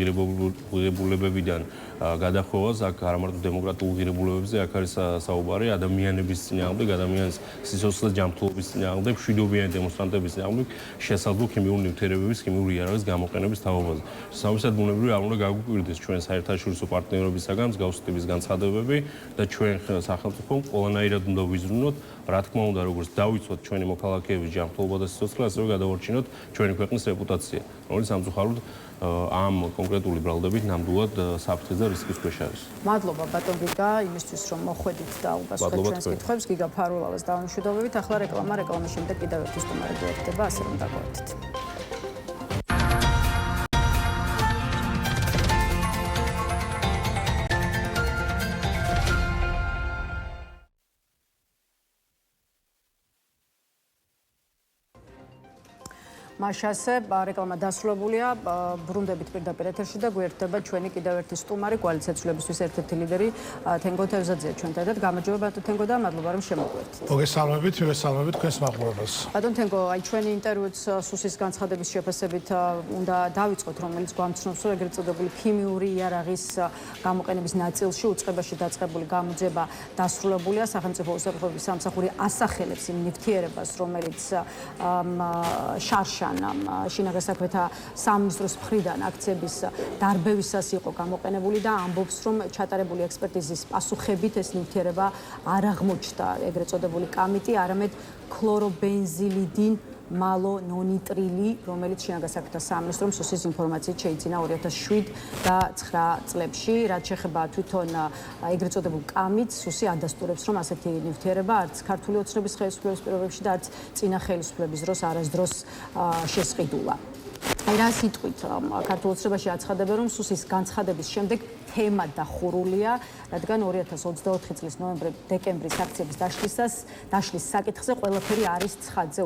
ღირებულებებიდან გადახვევას, აქ არა მარტო დემოკრატიულ ღირებულებებზე, აქ არის საუბარი ადამიანების წინააღმდეგ, ადამიანის სიცოცხლე ჯანმრთელობის წინააღმდეგ, მშვიდობიანი დემონსტრანტების წინააღმდეგ შესაძლო ქიმიური ნივთიერებების, ქიმიური იარაღის გამოყენების თაობაზე. შესაბამისად, ბუნებრივია არ უნდა გაგვიკვირდეს ჩვენ საერთაშორისო პარტნიორებისაგან მსგავსი ტიპის განცხადებები და ჩვენ სახელმწიფომ ყველანაირად უნდა ვიზრუნოთ, რა თქმა უნდა, როგორც დავიცვათ ჩვენი მოქალაქეების ჯანმრთელობა და სიცოცხლე, ასევე გადავარჩინოთ ჩვენი ქვეყნის რეპუტაცია, რომელიც სამწუხაროდ ამ კონკრეტული ბრალდებით ნამდვილად საფრთხის და რისკის ქვეშ არის. მადლობა ბატონ გიგა იმისთვის რომ მოხვედით და უპასუხეთ ჩვენს კითხვებს. გიგა ფარულავას დავამშვიდობებით. ახლა რეკლამის შემდეგ კიდევ ერთი სტუმარი გვერდება, ასე რომ დაგვერდით. მაშასე რეკლამა დასრულებულია. ბრუნდებით პირდაპირ ეთერში და გვერდება ჩვენი კიდევ ერთი სტუმარი, კოალიცია ცვლილებისთვის ერთ-ერთი ლიდერი თენგო თევზაძეა ჩვენთან ერთად. გამარჯობა ბატონ თენგო და მადლობა რომ შემოგვერთით. მოგესალმებით თქვენს მაყურებელს. ბატონ თენგო, აი ჩვენი ინტერვიუც სუსის განცხადების შეფასებით უნდა დავიწყოთ, რომელიც გვამცნობს, რომ ეგრეთ წოდებული ქიმიური იარაღის გამოყენების ნაწილში უწყებაში დაწყებული გამოძიება დასრულებულია. სახელმწიფო უსაფრთხოების სამსახური ასახელებს იმ ნივთიერებას, რომელიც შარშან შინაგან საქმეთა სამინისტროს მხრიდან აქციების დარბევისას იყო გამოყენებული და ამბობს, რომ ჩატარებული ექსპერტიზის პასუხებით ეს ნივთიერება არ აღმოჩნდა ეგრეთ წოდებული კამიტი, არამედ ქლორობენზილიდინ მალონონიტრილი, რომელიც შინაგან საქმეთა სამინისტრომ სუსის ინფორმაციით შეიძინა 2007 და 9 წლებში. რაც შეეხება თვითონ ეგრეთ წოდებულ კამიტს, სუსი ადასტურებს, რომ ასეთი ნივთიერება არც ქართული ოცნების ხელისუფლების პირობებში და არც წინა ხელისუფლების დროს არასდროს შესყიდულა. აი რა სიტყვით ქართულ ოცნებაში აცხადებენ, რომ სუსის განცხადების შემდეგ თემა დახურულია, რადგან 2024 წლის ნოემბერ-დეკემბრის აქციების დაშლის საკითხზე ყველაფერი არის ცხადზე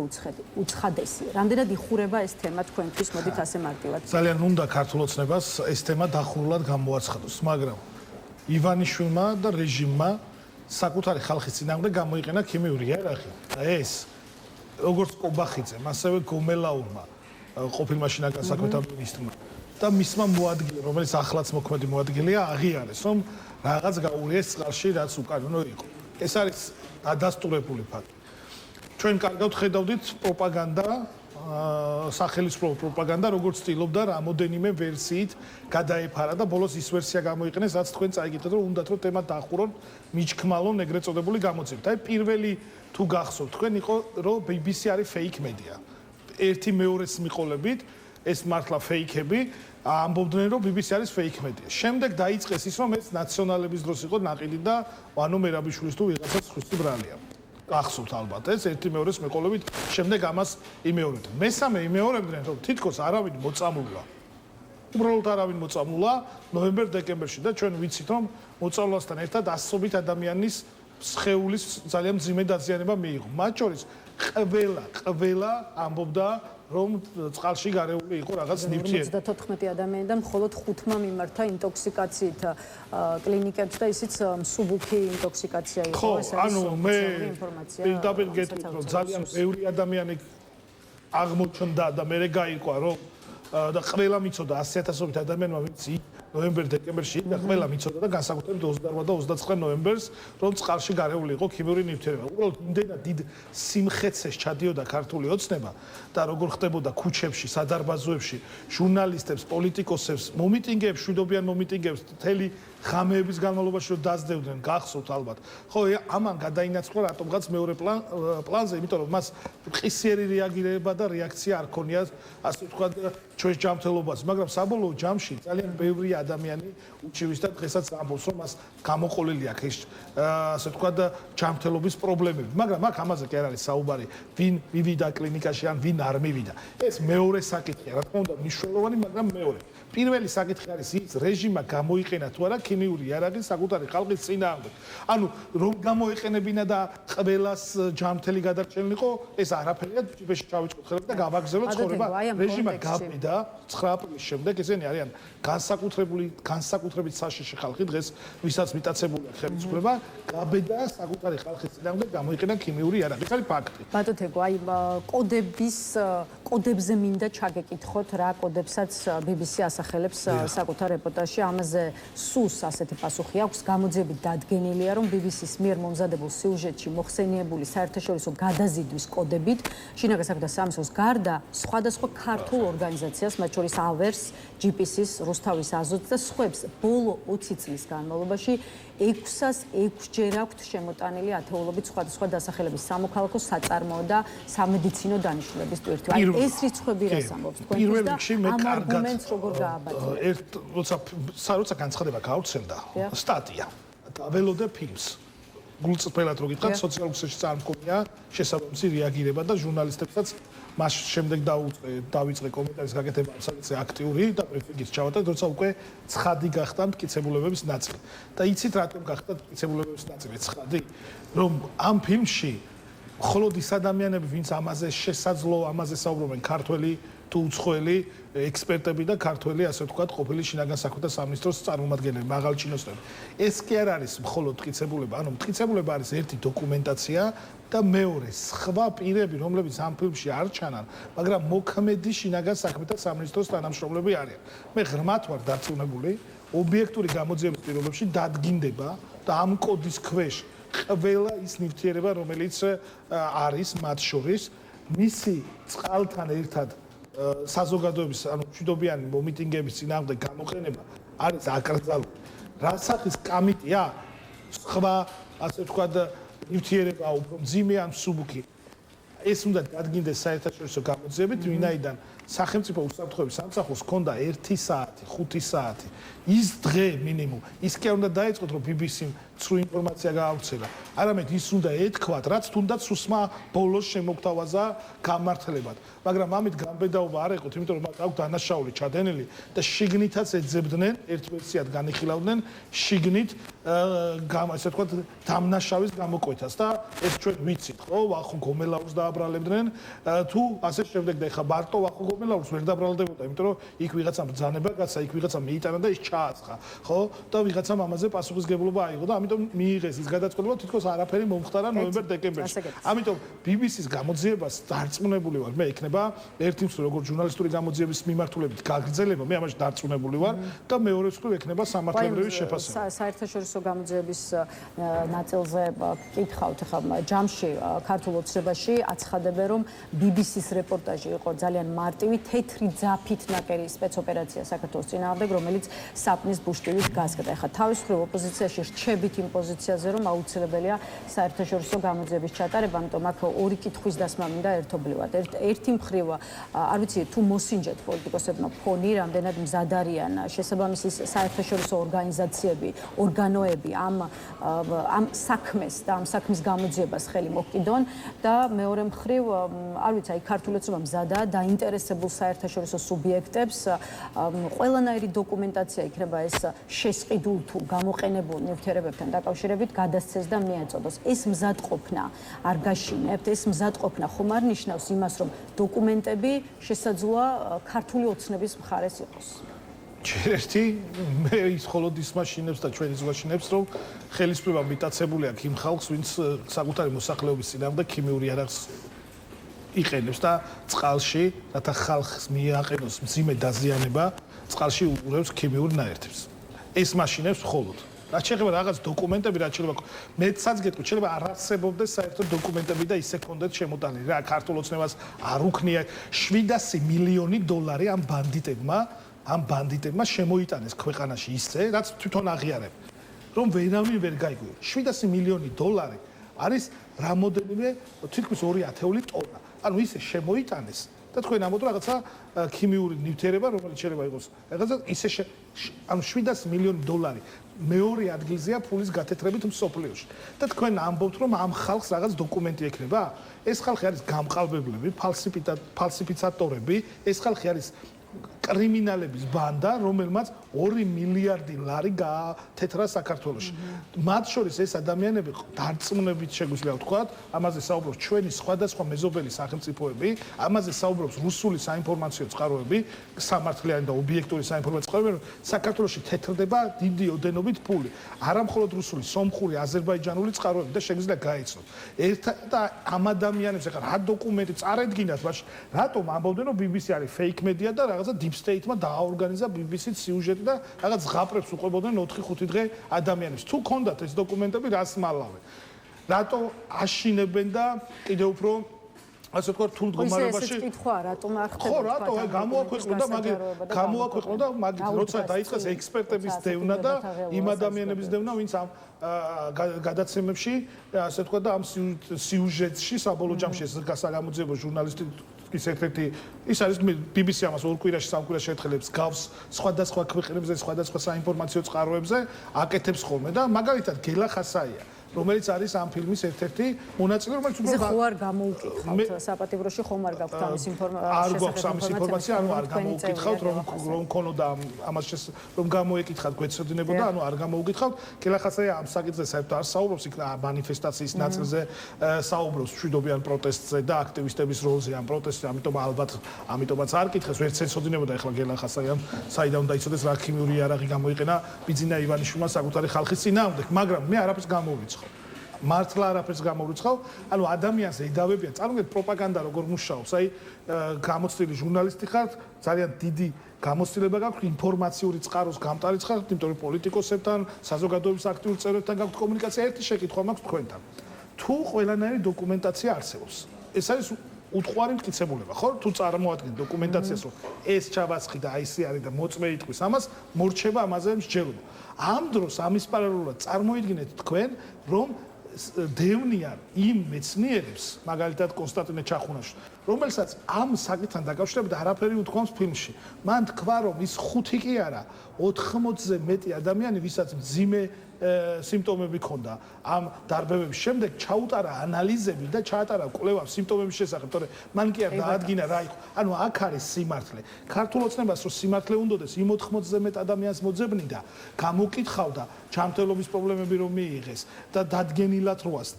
უცხადესი. რამდენად იხურება ეს თემა თქვენთვის, მოდით ასე მარტივად. ძალიან უნდა ქართულ ოცნებას ეს თემა დახურულად გამოაცხადოს, მაგრამ ივანიშვილმა და რეჟიმმა საკუთარი ხალხის წინააღმდეგ გამოიყენა ქიმიური იარაღი. და ეს როგორც კობახიძემ, ასევე გომელაურმა ყოფილმა შინაგან საქმეთა მინისტრმა და მისმა მოადგილემ, რომელიც ახლაც მოქმედი მოადგილეა, აღიარეს, რომ რაღაც გაურიეს წყალში, რაც უკანონო იყო. ეს არის დადასტურებული ფაქტი. ჩვენ კარგად ხედავდით პროპაგანდა, სახელმწიფო პროპაგანდა, როგორც ცდილობდა რამოდენიმე ვერსიით გადაეფარა და ბოლოს ის ვერსია გამოიყენეს, რაც თქვენ წაიგეთ, რომ უნდათ რომ თემა დახურონ, მიჩქმალონ ეგრეთ წოდებული გამოძიებით. აი პირველი თუ გახსოვთ, თქვენ იყო რომ BBC არის fake media. ერთი მეორეს მიყოლებით ეს მართლა ფეიქები ამბობდნენ რომ BBC არის fake media. შემდეგ დაიწყეს ის რომ ეს ნაციონალების დროს იყო ნაყიდი და ანუ მერაბიშვილის თუ ვიღაცას ხუსტი ბრალია. გახსოვთ ალბათ ეს ერთი მეორეს მიყოლებით, შემდეგ ამას იმეორებდნენ. მესამე იმეორებდნენ რომ თითქოს არავინ მოწამულა. უბრალოდ არავინ მოწამულა ნოემბერ-დეკემბერში და ჩვენ ვიცით რომ მოწამვლასთან ერთად ასობით ადამიანის სხეულის ძალიან მძიმე დაზიანება მიიღო. მათ შორის ყველა ამბობდა რომ წყალში გარეული იყო რაღაც ნივთიერი. 54 ადამიანიდან მხოლოდ 5-მა მიმართა ინტოქსიკაციით კლინიკებს და ისიც მსუბუქი ინტოქსიკაცია იყო. ეს არის მე პირდაპირ გეტყვით რომ ძალიან ბევრი ადამიანი აღმოჩნდა და მე გაირკვა რომ და ყველა მიცოდა 100,000-ობით ადამიანმა ვიცი ნოემბერ-დეკემბერში და ყველა მიცოდა და განსაკუთრებით 28 და 29 ნოემბერს რომ წყალში გარეული იყო ქიმიური ნივთიერება. უბრალოდ იმდენად დიდ სიმხეცეს ჩადიოდა ქართული ოცნება და როგორ ხდებოდა ქუჩებში, სადარბაზოებში, ჟურნალისტებს, პოლიტიკოსებს, მომიტინგეებს, შვიდობიან მომიტინგეებს მთელი ღამეების განმავლობაში რომ დაძდევდნენ, გახსოვთ ალბათ. ხო, ამან გადაინაცვლა რატომღაც მეორე პლანზე, იმიტომ რომ მას ყისიერი რეაგირება და რეაქცია არ ქონია, ასე ვთქვათ, ჩვენს ჯანმრთელობას, მაგრამ საბოლოო ჯამში ძალიან ბევრი ადამიანი უჩივის და დღესაც ამბობს, რომ მას გამოყოლილი აქვს ეს, ასე ვთქვათ, ჯანმრთელობის პრობლემები. მაგრამ აქ ამაზე კი არ არის საუბარი, ვინ მივიდა კლინიკაში ან ვინ არ მივიდა. ეს მეორე საკითხია, რა თქმა უნდა, მნიშვნელოვანი, მაგრამ მეორე. პირველი საკითხი არის ის, რეჟიმმა გამოიყენა თუ არა ქიმიური იარაღი საკუთარი ხალხის წინააღმდეგ. ანუ რომ გამოიყენებინა და ყველას ჯანმრთელი გადარჩენილიყო, ეს არაფერია, ჯიბეში ჩავიწყოთ ხელები და გავაგზავნოთ ცხოვრება. რეჟიმმა გაბედა 9 აპრილის შემდეგ, ესენი არიან განსაკუთრებით საშიში ხალხი დღეს, ვისაც მიტაცებული აქვს ხელისუფლება, გაბედა საკუთარი ხალხის წინააღმდეგ გამოიყენა ქიმიური იარაღი. ეს არის ფაქტი. ბატონ თენგო, აი კოდებზე მინდა ჩაგეკითხოთ, რა კოდებსაც BBC ასახელებს საკუთარ რეპორტაჟში. ამაზე სუს ასეთი პასუხი აქვს, გამოძიებით დადგენილია, რომ BBC-ს მიერ მომზადებულ სიუჟეტში მოხსენიებული საერთაშორისო გადაზიდვის კოდებით შინაგან საქმეთა სამინისტროს გარდა სხვადასხვა ქართულ ორგანიზაციას, მათ შორის ავერს, GPC-ს, რუსთავის აზოტს და სხვებს ბოლო 20 წლის განმავლობაში 606-ჯერ აქვთ შემოტანილი ათეულობით სხვადასხვა დასახელების სამოქალაქო, საწარმოო და სამედიცინო დანიშნულების ტვირთი. აი ეს რიცხვები რას ამბობს თქვენთვის და ამ არგუმენტს როგორ გააბატონებთ? როცა განცხადება გავრცელდა სტატია ველოდე ფილმს გულწრფელად რო გითხრათ სოციალურ ქსელში წარმქონია შესაბამისი რეაგირება და ჟურნალისტებსაც მას შემდეგ დავიწყე კომენტარის გაკეთება საკითხზე აქტიური და პრეფიგიც ჩავატარეთ, როცა უკვე ცხადი გახდა მტკიცებულებების ნაწილი. და იცით რატომ გახდა მტკიცებულებების ნაწილი ცხადი? რომ ამ ფილმში მხოლოდ ის ადამიანები, ვინც ამაზე შესაძლო, ამაზე საუბრობენ, ქართველი თუ უცხოელი ექსპერტები და ქართველი, ასე ვთქვათ, ყოფილი შინაგან საქმეთა სამინისტროს წარმომადგენლები, მაღალი ჩინოსნები. ეს კი არ არის მხოლოდ მტკიცებულება, ანუ მტკიცებულება არის ერთი დოკუმენტაცია და მეორე სხვა პირები, რომლებიც ამ ფილმში არ ჩანან, მაგრამ მოქმედი შინაგან საქმეთა სამინისტროს თანამშრომლები არიან. მე ღრმად ვარ დარწმუნებული, ობიექტური გამოძიების პირობებში დადგინდება და ამ კოდის ქვეშ ყველა ის ნივთიერება, რომელიც არის მათ შორის, მისი წყალთან ერთად საზოგადოების, ანუ მშვიდობიანი მომიტინგების წინააღმდეგ გამოყენება არის აკრძალული. რასახის კამიტია სხვა, ასე ვთქვათ, ნივთიერება უფრო მძიმე ან მსუბუქი. ეს უნდა დადგინდეს საერთაშორისო გამოძიებით, ვინაიდან სახელმწიფო უსაფრთხოების სამსახურს ჰქონდა 1 საათი, 5 საათი. ის დღე მინიმუმ, ის კი არ უნდა დაეწყოთ, რომ BBC-მ ცრუ ინფორმაცია გაავრცელა. არამედ ის უნდა ეთქვათ, რაც თუნდაც უსმა ბოლოს შემოგთავაზა გამართლებად. მაგრამ ამით გამბედაობა არ ეყოთ, იმიტომ რომ მათ აქვს დანაშაული ჩადენილი და შიგნითაც ეძებდნენ, ერთ ვერსიად განიხილავდნენ შიგნით ასე ვთქვათ, დამნაშავის გამოკვეთას და ეს ჩვენ ვიცით, ხო? ვახო გომელაურს დააბრალებდნენ თუ ასე შემდეგ და ეხა მარტო ვახო გომელაურს ვერ დაბრალდებოდა, იმიტომ რომ იქ ვიღაცამ ბრძანება გაცა, იქ ვიღაცამ მიიტანა და ის ჩააცხა, ხო? და ვიღაცამ ამაზე პასუხისგებლობა აიღო და ამიტომ მიიღეს ის გადაწყვეტილება, თითქოს არაფერი მომხდარა ნოემბერ-დეკემბერში. ამიტომ BBC-ს გამოძიებას დარწმუნებული ვარ, მე იქნება ერთი მხრივ როგორც ჟურნალისტური გამოძიების მიმართულებით გაგრძელება, მე ამაში დარწმუნებული ვარ და მეორე მხრივ ექნება სამართლებრივი შეფასება. საერთაშორისო გამოძიების ნაწილზე კითხავთ, ხა ჯამში ქართულ ოცნებაში აცხადებენ, რომ BBC-ს რეპორტაჟი იყო ძალიან მარტივი, თეთრი ძაფით ნაკერი სპეცოპერაცია საქართველოს წინააღმდეგ, რომელიც საპნის ბუშტივით გასკდა. ხა თავის მხრივ ოპოზიციაში რჩებით იმ პოზიციაზე, რომ აუცილებელია საერთაშორისო გამოძიების ჩატარება, ამიტომ აქ ორი კითხვის დასმა მინდა ერთობლივად. ერთი მხრივ არ ვიცი თუ მოსინჯეთ პოლიტიკოსებმა ფონი, რამდენად მზად არიან შესაბამისი საერთაშორისო ორგანიზაციები, ორგანოები ამ საქმეს და ამ საქმის გამოძიებას ხელი მოჰკიდონ და მეორე მხრივ არ ვიცი, აი ქართული ოცნება მზადაა დაინტერესებულ საერთაშორისო სუბიექტებს ყველანაირი დოკუმენტაცია იქნება ეს შესყიდულ თუ გამოყენებულ ნივთიერებებთან დაკავშირებით გადასცეს და მიაწოდოს. ეს მზადყოფნა არ გაშინებთ, ეს მზადყოფნა ხომ არ ნიშნავს იმას, რომ დოკუმენტები შესაძლოა ქართული ოცნების მხარეს იყოს. ერთი მე ის მხოლოდ ის მაშინებს და ჩვენი ზღვაშინებს, რომ ხელისუფლება მიტაცებული აქვს იმ ხალხს, ვინც საკუთარი მოსახლეობის წინააღმდეგ ქიმიური იარაღს იყენებს და წყალში, რათა ხალხს მიაყენოს მძიმე დაზიანება, წყალში უყურებს ქიმიურ ნაერთებს. ეს მაშინებს მხოლოდ. რაც შეიძლება რაღაც დოკუმენტები, რაც შეიძლება მეცაც გეტყვით, შეიძლება არ არსებობდეს საერთოდ დოკუმენტები და ისე კონდეთ შემოტანილი. რა ქართულ ოცნებას არ უქნია 700 მილიონი დოლარი ამ ბანდიტებმა შემოიტანეს ქვეყანაში ისე, რაც თვითონ აღიარებენ. რომ ვერავინ ვერ გაიგო. 700 მილიონი დოლარი არის რამოდენიმე თითქმის 2 ათეული ტონა. ანუ ისე შემოიტანეს და თქვენ ამბობთ რაღაცა ქიმიური ნივთიერება, რომელიც შეიძლება იყოს რაღაცა ისე ანუ 700 მილიონი დოლარი მეორე ადგილზეა ფულის გათეთრებით მსოფლიოში. და თქვენ ამბობთ, რომ ამ ხალხს რაღაც დოკუმენტი ექნება? ეს ხალხი არის გამყალბებლები, ფალსიფიკატორები, ეს ხალხი არის კრიმინალების ბანდა, რომელმაც 2 მილიარდი ლარი გაათეთრა საქართველოში. მათ შორის ეს ადამიანები დარწმუნებით შეგვიძლია ვთქვათ, ამაზე საუბრობს ჩვენი სხვადასხვა მეზობელი სახელმწიფოები, ამაზე საუბრობს რუსული საინფორმაციო წყაროები, სამართლიანი და ობიექტური საინფორმაციო წყაროები, რომ საქართველოში თეთრდება დიდი ოდენობით ფული. არა მხოლოდ რუსული, სომხური, აზერბაიჯანული წყაროები და შეგვიძლია გაიცნოთ. და ამ ადამიანებს ახლა რა დოკუმენტი წარედგინათ, მაშინ რატომ ამბობდნენ, რომ BBC არის fake media და რაღაცა deep state-მა დააორგანიზა BBC-ს სიუჟეტი და რაღაც ზღაპრებს უყვებოდნენ 4-5 დღე ადამიანებს. თუ ქონდათ ეს დოკუმენტები, რას მალავენ? რატო აშინებენ და კიდევ უფრო ასე ვთქვათ, თულ მდგომარეობაში. ეს კითხვა რატომ არ ხდება? ხო, რატო გამოაქვეყნდა მაგით, როცა დაიწყეს ექსპერტების დევნა და იმ ადამიანების დევნა, ვინც ამ გადაცემებში, ასე ვთქვათ, და ამ სიუჟეტში საბოლოო ჯამში ეს გასაგამოძიებო ჟურნალისტი ის ერთ-ერთი ის არის BBC ამას 2 კვირაში 3 კვირაში ერთხელებს გავს სხვადასხვა ქვეყნებზე, სხვადასხვა საინფორმაციო წყაროებზე აკეთებს ხოლმე და მაგალითად გელა ხასაია რომელიც არის ამ ფილმის ერთ-ერთი მონაწილე, რომელიც უბრალოდ ხო არ გამოუკითხავთ საპატიმროში ხომ არ გაქვთ ამის ინფორმაცია არ გვაქვს ამის ინფორმაცია, ანუ არ გამოუკითხავთ რომ ქონოდა ამას რომ გამოეკითხათ გვეცოდინებოდა, ანუ არ გამოუკითხავთ. კელახასია ამ საკითხზე საერთოდ არ საუბრობს, იქ მანიფესტაციის ნაწილზე საუბრობს, მშვიდობიან პროტესტზე და აქტივისტების როლზე ამ პროტესტში, ამიტომაც არ კითხეს, ვერც ეცოდინებოდა ახლა კელახასიამ საიდან უნდა იცოდეს რა ქიმიური იარაღი გამოიყენა ბიძინა ივანიშვილმა საკუთარი ხალხის წინააღმდეგ, მაგრამ მე არაფერს გამოვრიცხავ. მართლა არაფერს გამოვრიცხავ, ანუ ადამიანს ედავებიან, წარმოგიდგენთ პროპაგანდა როგორ მუშაობს, აი გამოცდილი ჟურნალისტი ხართ, ძალიან დიდი გამოცდილება გაქვთ ინფორმაციური წყაროს გამტარიც ხართ, იმიტომ რომ პოლიტიკოსებთან, საზოგადოების აქტიურ წევრებთან გაქვთ კომუნიკაცია, ერთი შეკითხვა მაქვს თქვენთან. თუ ყველანაირი დოკუმენტაცია არსებობს, ეს არის უთხარი მტკიცებულება, ხო? თუ წარმოადგენთ დოკუმენტაციას, რომ ეს ჩავასხი და აი ესე არის და მოწმე იტყვის ამას, მორჩება ამაზე მსჯელობა. ამ დროს ამის პარალელურად წარმოიდგინეთ თქვენ, რომ დევნიან იმ მეცნიერებს, მაგალითად კონსტანტინე ჩახუნაშვილს, რომელსაც ამ საკითხთან დაკავშირებით არაფერი უთქვამს ფილმში. მან თქვა, რომ ის 5 კი არა, 80-ზე მეტი ადამიანი, ვისაც მძიმე სიმპტომები ჰქონდა ამ დარბევების შემდეგ ჩაუტარა ანალიზები და ჩაატარა კვლევა სიმპტომების შესახებ, თორე მან კი არ დაადგინა რა იყო. ანუ აქ არის სიმართლე. ქართულ ოცნებას რო სიმართლე უნდოდეს, იმ 80-ზე მეტ ადამიანს მოძებნიდა, გამოკითხავდა ჯანმრთელობის პრობლემები რომ მიიღეს და დადგენილად როას,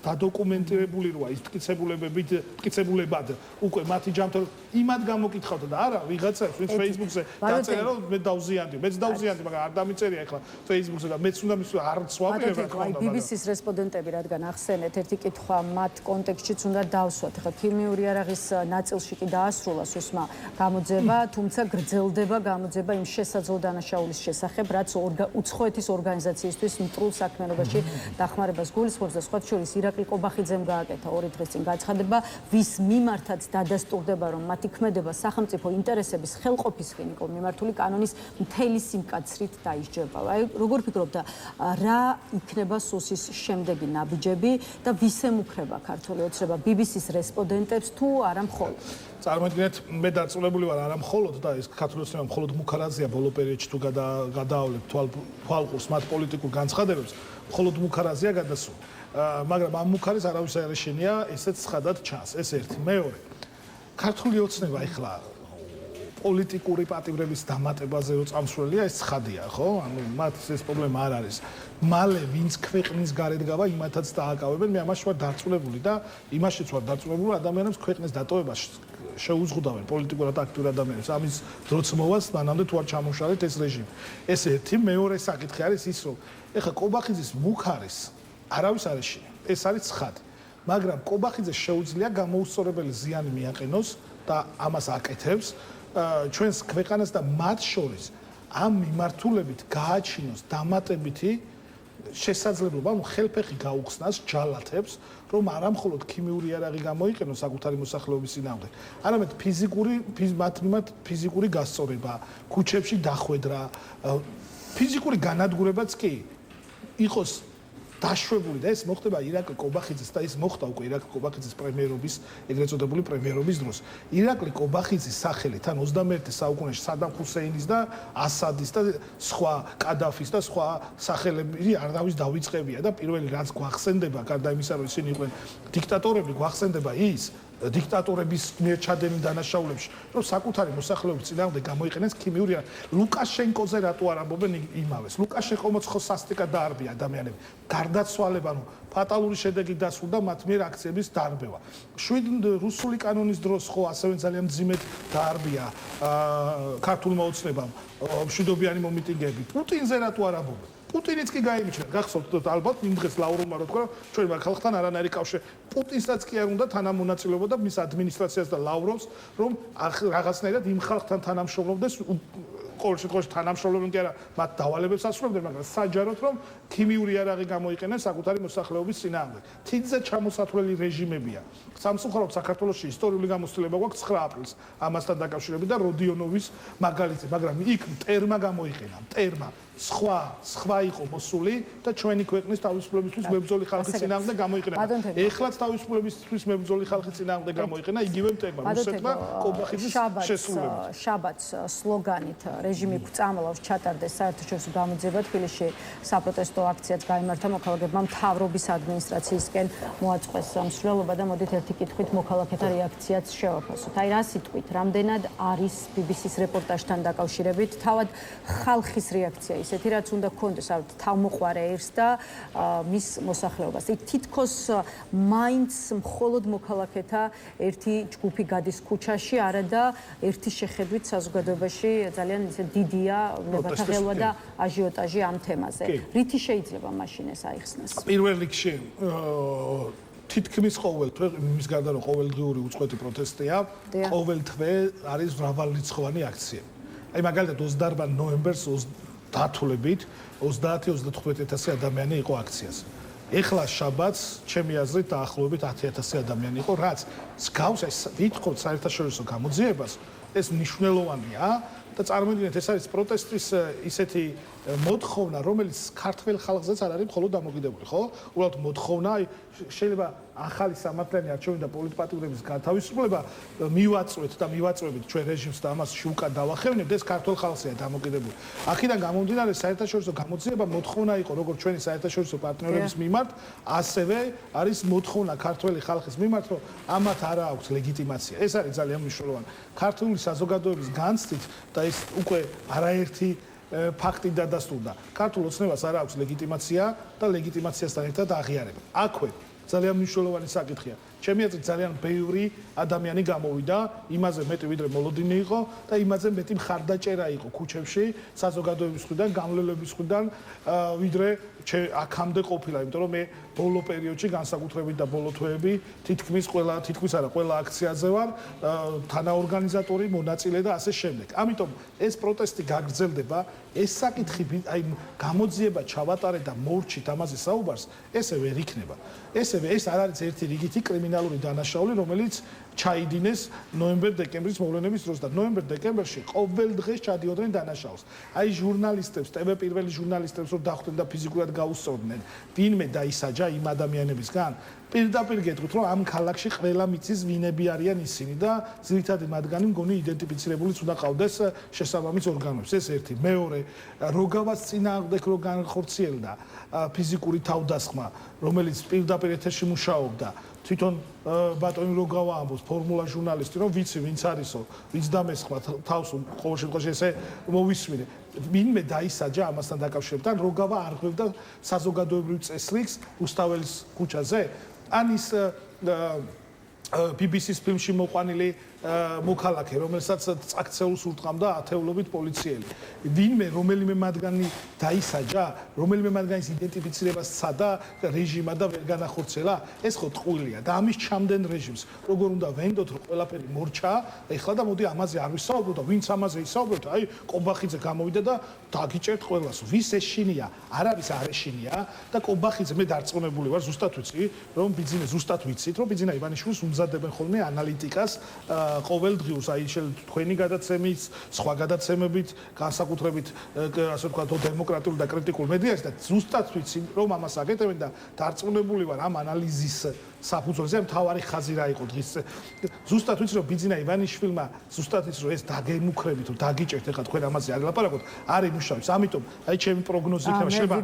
დადოკუმენტირებული როა ის მტკიცებულებად უკვე მათი ჯანმრთელობა იმად გამოკითხავდა და არა ვიღაცას ვინც Facebook-ზე დაწერა რომ მე დავზიანდი, მეც დავზიანდი, მაგრამ არ დამიწერია ახლა Facebook-ზე და მეც უნდა მის არ ცვავდი რა თქმა უნდა. BBC-ს რესპონდენტები რადგან ახსენეთ, ერთი კითხვა მათ კონტექსტშიც უნდა დავსვათ. ახლა ქიმიური იარაღის ნაწილში კი დაასრულა სუსმა გამოძება, თუმცა გრძელდება გამოძება იმ შესაძლო დანაშაულის შესახებ, რაც უცხოეთის ორგანიზაციისთვის მტრულ საქმიანობაში დახმარებას გულისხმობს და სხვათა შორის ირაკლი კობახიძემ გააკეთა 2 დღის წინ გაცხადება, ვის მიმართაც დადასტურდება, რომ მათი ქმედება სახელმწიფო ინტერესების ხელყოფისხინიკო მიმართული კანონის მთელი სიმკაცრით დაისჯება. აი როგორ ფიქრობთ რა იქნება სუსის შემდეგი ნაბიჯები და ვის ემუქრება ქართული ოცნება BBC-ს რესპონდენტებს თუ არა მხოლოდ? წარმოიდგინეთ, მე დაწუნებული ვარ არა მხოლოდ და ეს ქართული ოცნება მხოლოდ მუქარაძეა ბოლო პერიოდში თუ გადაავლებ თვალყურს მათ პოლიტიკურ განცხადებებს, მხოლოდ მუქარაძეა გადასული. მაგრამ ამ მუქარეს არავის არ ეშენია, ესეც ცხადად ჩანს. ეს ერთი. მეორე. ქართული ოცნება ეხლა პოლიტიკური პატიმრების დამატებაზე რო წამსვლელია, ეს ცხადია, ხო? ანუ მათ ეს პრობლემა არ არის. მალე ვინც ქვეყნის გარეთ გავა, იმათაც დააკავებენ. მე ამაში ვარ დარწმუნებული და იმაშიც ვარ დარწმუნებული, ადამიანებს ქვეყნის დატოვება შეუზღუდავენ პოლიტიკურად აქტიურ ადამიანებს. ამის დროც მოვას, მანამდე თუ არ ჩამოშალეთ ეს რეჟიმი. ეს ერთი. მეორე საკითხი არის ის, რომ ეხლა კობახიძის მუქარის არავის არ ეშინია. ეს არის ცხადი. მაგრამ კობახიძეს შეუძლია გამოუსწორებელი ზიანი მიაყენოს და ამას აკეთებს. ჩვენს ქვეყანას და მათ შორის ამ მიმართულებით გააჩინოს დამატებითი შესაძლებლობა, ანუ ხელფეხი გაუხსნას ჯალათებს, რომ არა მხოლოდ ქიმიური იარაღი გამოიყენოს საკუთარი მოსახლეობის წინააღმდეგ, არამედ ფიზიკური გასწორება, ქუჩებში დახვედრა, ფიზიკური განადგურებაც კი იყოს დაშვებული და ეს მოხდება ირაკლი კობახიძის და ის მოხდა უკვე ირაკლი კობახიძის პრემიერობის, ეგრეთ წოდებული პრემიერობის დროს. ირაკლი კობახიძის სახელით ან 21 საუკუნეში სადამ ხუსეინის და ასადის და სხვა კადაფის და სხვა სახელები არავის დავიწყებია და პირველი რაც გვახსენდება, გარდა იმისა, რომ ისინი იყვნენ დიქტატორები, გვახსენდება ის დიქტატორების მიერ ჩადენილ დანაშაულებში, რომ საკუთარი მოსახლეობის წინააღმდეგ გამოიყენეს ქიმიური იარაღი. ლუკაშენკოზე რატო არ ამბობენ იმავეს? ლუკაშენკომაც ხო სასტიკად დაარბია ადამიანები. გარდაცვალება, ანუ ფატალური შედეგი დასრულდა მათ მიერ აქციების დარბევა. რუსული კანონის დროს ხო ასევე ძალიან მძიმედ დაარბია ქართულმა ოცნებამ მშვიდობიანი მომიტინგეები. პუტინზე რატო არ ამბობენ? პუტინიც კი გაიმჩნევა. გახსოვთ ალბათ იმ დღეს ლავროვმა რო თქვა, ჩვენ ხალხთან არანაირი კავშირი. პუტინსაც კი არ უნდა თანამონაწილეობა და მის ადმინისტრაციას და ლავროვს, რომ რაღაცნაირად იმ ხალხთან თანამშრომლობდეს. ყოველ შემთხვევაში თანამშრომლობენ კი არა, მათ დავალებებს ასრულებდნენ, მაგრამ საჯაროდ რომ ქიმიური იარაღი გამოიყენეს საკუთარი მოსახლეობის წინააღმდეგ. თითზე ჩამოსათვლელი რეჟიმებია. სამწუხაროდ საქართველოში ისტორიული გამოცდილება გვაქვს 9 აპრილს ამასთან დაკავშირებით და როდიონოვის მაგალითი, მაგრამ იქ მტერმა გამოიყენა, მტერმა. სხვა იყო მოსული და ჩვენი ქვეყნის თავისუფლებისთვის მებრძოლი ხალხის წინააღმდეგ გამოიყენა. ეხლაც თავისუფლებისთვის მებრძოლი ხალხის წინააღმდეგ გამოიყენა იგივე მტერმა, რუსეთმა კობახიძის შესრულებით. შაბათს სლოგანით რეჟიმი გვწამლავს ჩატარდეს საერთაშორისო გამოძიება თბილისში საპროტესტო აქციაც გაიმართა მოქალაქეებმა მთავრობის ადმინისტრაციისკენ მოაწყვეს მსვლელობა და მოდით ერთი კითხვით მოქალაქეთა რეაქციაც შევაფასოთ. აი რა სიტყვით, რამდენად არის BBC-ს რეპორტაჟთან დაკავშირებით თავად ხალხის რეაქცია ისეთი, რაც უნდა გქონდეს თავმოყვარე ერს და მის მოსახლეობას. თითქოს მაინც მხოლოდ მოქალაქეთა ერთი ჯგუფი გადის ქუჩაში, არა და ერთი შეხედვით საზოგადოებაში ძალიან დიდია ვნებათა ღელვა და აჟიოტაჟი ამ თემაზე. რითი შეიძლება მაშინ ეს აიხსნას? პირველ რიგში თითქმის ყოველ თვე, იმის გარდა რომ ყოველდღიური უწყვეტი პროტესტია, ყოველ თვე არის მრავალრიცხოვანი აქციები. აი მაგალითად 28 ნოემბერს დათვლებით 30-35,000 ადამიანი იყო აქციაზე. ეხლა შაბათს ჩემი აზრით დაახლოებით 10,000 ადამიანი იყო, რაც გავს ეს ვითხოვთ საერთაშორისო გამოძიებას, ეს მნიშვნელოვანია და წარმოიდგინეთ ეს არის პროტესტის ისეთი მოთხოვნა, რომელიც ქართველ ხალხზეც არ არის მხოლოდ დამოკიდებული, ხო? უბრალოდ მოთხოვნა, შეიძლება ახალი სამართლიანი არჩევანი და პოლიტპატიმრების გათავისუფლება მივაწვეთ და მივაწვევით ჩვენ რეჟიმს და ამას უკან დავახევნებთ, ეს ქართველ ხალხზეა დამოკიდებული. აქედან გამომდინარე საერთაშორისო გამოძიება მოთხოვნა იყო როგორც ჩვენი საერთაშორისო პარტნიორების მიმართ, ასევე არის მოთხოვნა ქართველი ხალხის მიმართ, რომ ამათ არ აქვს ლეგიტიმაცია. ეს არის ძალიან მნიშვნელოვანი. ქართული საზოგადოების განცდით და ეს უკვე არაერთი ფაქტი დადასტურდა. ქართულ ოცნებას არ აქვს ლეგიტიმაცია და ლეგიტიმაციასთან ერთად აღიარება. აქვე ძალიან მნიშვნელოვანი საკითხია. ჩემი აზრით ძალიან ბევრი ადამიანი გამოვიდა, იმაზე მეტი ვიდრე მოლოდინი იყო და იმაზე მეტი მხარდაჭერა იყო ქუჩებში, საზოგადოების მხრიდან, გამლელების მხრიდან, ვიდრე აქამდე ყოფილა, იმიტომ რომ მე ბოლო პერიოდში განსაკუთრებით და ბოლო თვეები თითქმის ყველა აქციაზე ვარ, თანაორგანიზატორი, მონაწილე და ასე შემდეგ. ამიტომ ეს პროტესტი გაგრძელდება, ეს საკითხი აი გამოძიება ჩავატარეთ და მორჩით ამაზე საუბარს, ესე ვერ იქნება. ეს არ არის ერთი რიგითი კრიმინალური დანაშაული, რომელიც ჩაიდინეს ნოემბერ-დეკემბრის მოვლენების დროს და ნოემბერ-დეკემბერში ყოველ დღეს ჩადიოდნენ დანაშაულს. აი ჟურნალისტებს, TV პირველი ჟურნალისტებს რომ დახვდნენ და ფიზიკურად გაუსწორდნენ, ვინმე დაისაჯა იმ ადამიანებისგან. პირდაპირ გეტყვით, რომ ამ ქალაქში ყველა მიცის ვინები არიან ისინი და ძირითადი მათგანი მგონი იდენტიფიცირებულიც უნდა ყავდეს შესაბამის ორგანოებს. ეს ერთი. მეორე, როგავას წინააღმდეგ რო განხორციელდა ფიზიკური თავდასხმა, რომელიც პირდაპირ ეთერში მუშაობდა. თვითონ ბატონი როგავა ამბობს, ფორმულა ჟურნალისტი, რომ ვიცი ვინც არისო, ვინც დამესხმა თავს ყოველ შემთხვევაში ესე მოვისმინე. ვინმე დაისაჯა ამასთან დაკავშირებით, ან როგავა არღვევდა საზოგადოებრივ წესრიგს რუსთაველის ქუჩაზე, ან ის BBC-ს ფილმში მოყვანილი მოქალაქე, რომელსაც წაქცეულს ურტყამდა ათეულობით პოლიციელი. ვინმე რომელიმე მათგანი დაისაჯა, რომელიმე მათგანის იდენტიფიცირებას სცადა რეჟიმა და ვერ განახორციელა, ეს ხო ტყუილია და ამის ჩამდენ რეჟიმს როგორ უნდა ვენდოთ, რომ ყველაფერი მორჩა, ეხლა და მოდი ამაზე არ ვისაუბროთ და ვინც ამაზე ისაუბრებთ, აი კობახიძე გამოვიდა და დაგიჭერთ ყველას. ვის ეშინია? არ არის არეშინია და კობახიძე მე დარწმუნებული ვარ, ზუსტად ვიცი, რომ ბიძინა ზუსტად ვიცით, რომ ბიძინა ივანიშვილს უმზადებენ ხოლმე ანალიტიკას ყოველდღიურს, აი თქვენი გადაცემით, სხვა გადაცემებით, განსაკუთრებით ასე ვთქვათ, დემოკრატიული და კრიტიკულ მედიაში და ზუსტად ვიცი, რომ ამას აკეთებენ და დარწმუნებული ვარ ამ ანალიზის საფუძველზე მთავარი ხაზი რა იყო დღის. ზუსტად ვიცი, რომ ბიძინა ივანიშვილმა ზუსტად ვიცი, რომ ეს დაგემუქრებით, რომ დაგიჭერთ ეხლა თქვენ ამაზე არ ლაპარაკობთ, არ იმუშავებს. ამიტომ აი ჩემი პროგნოზი იქნება შეიძლება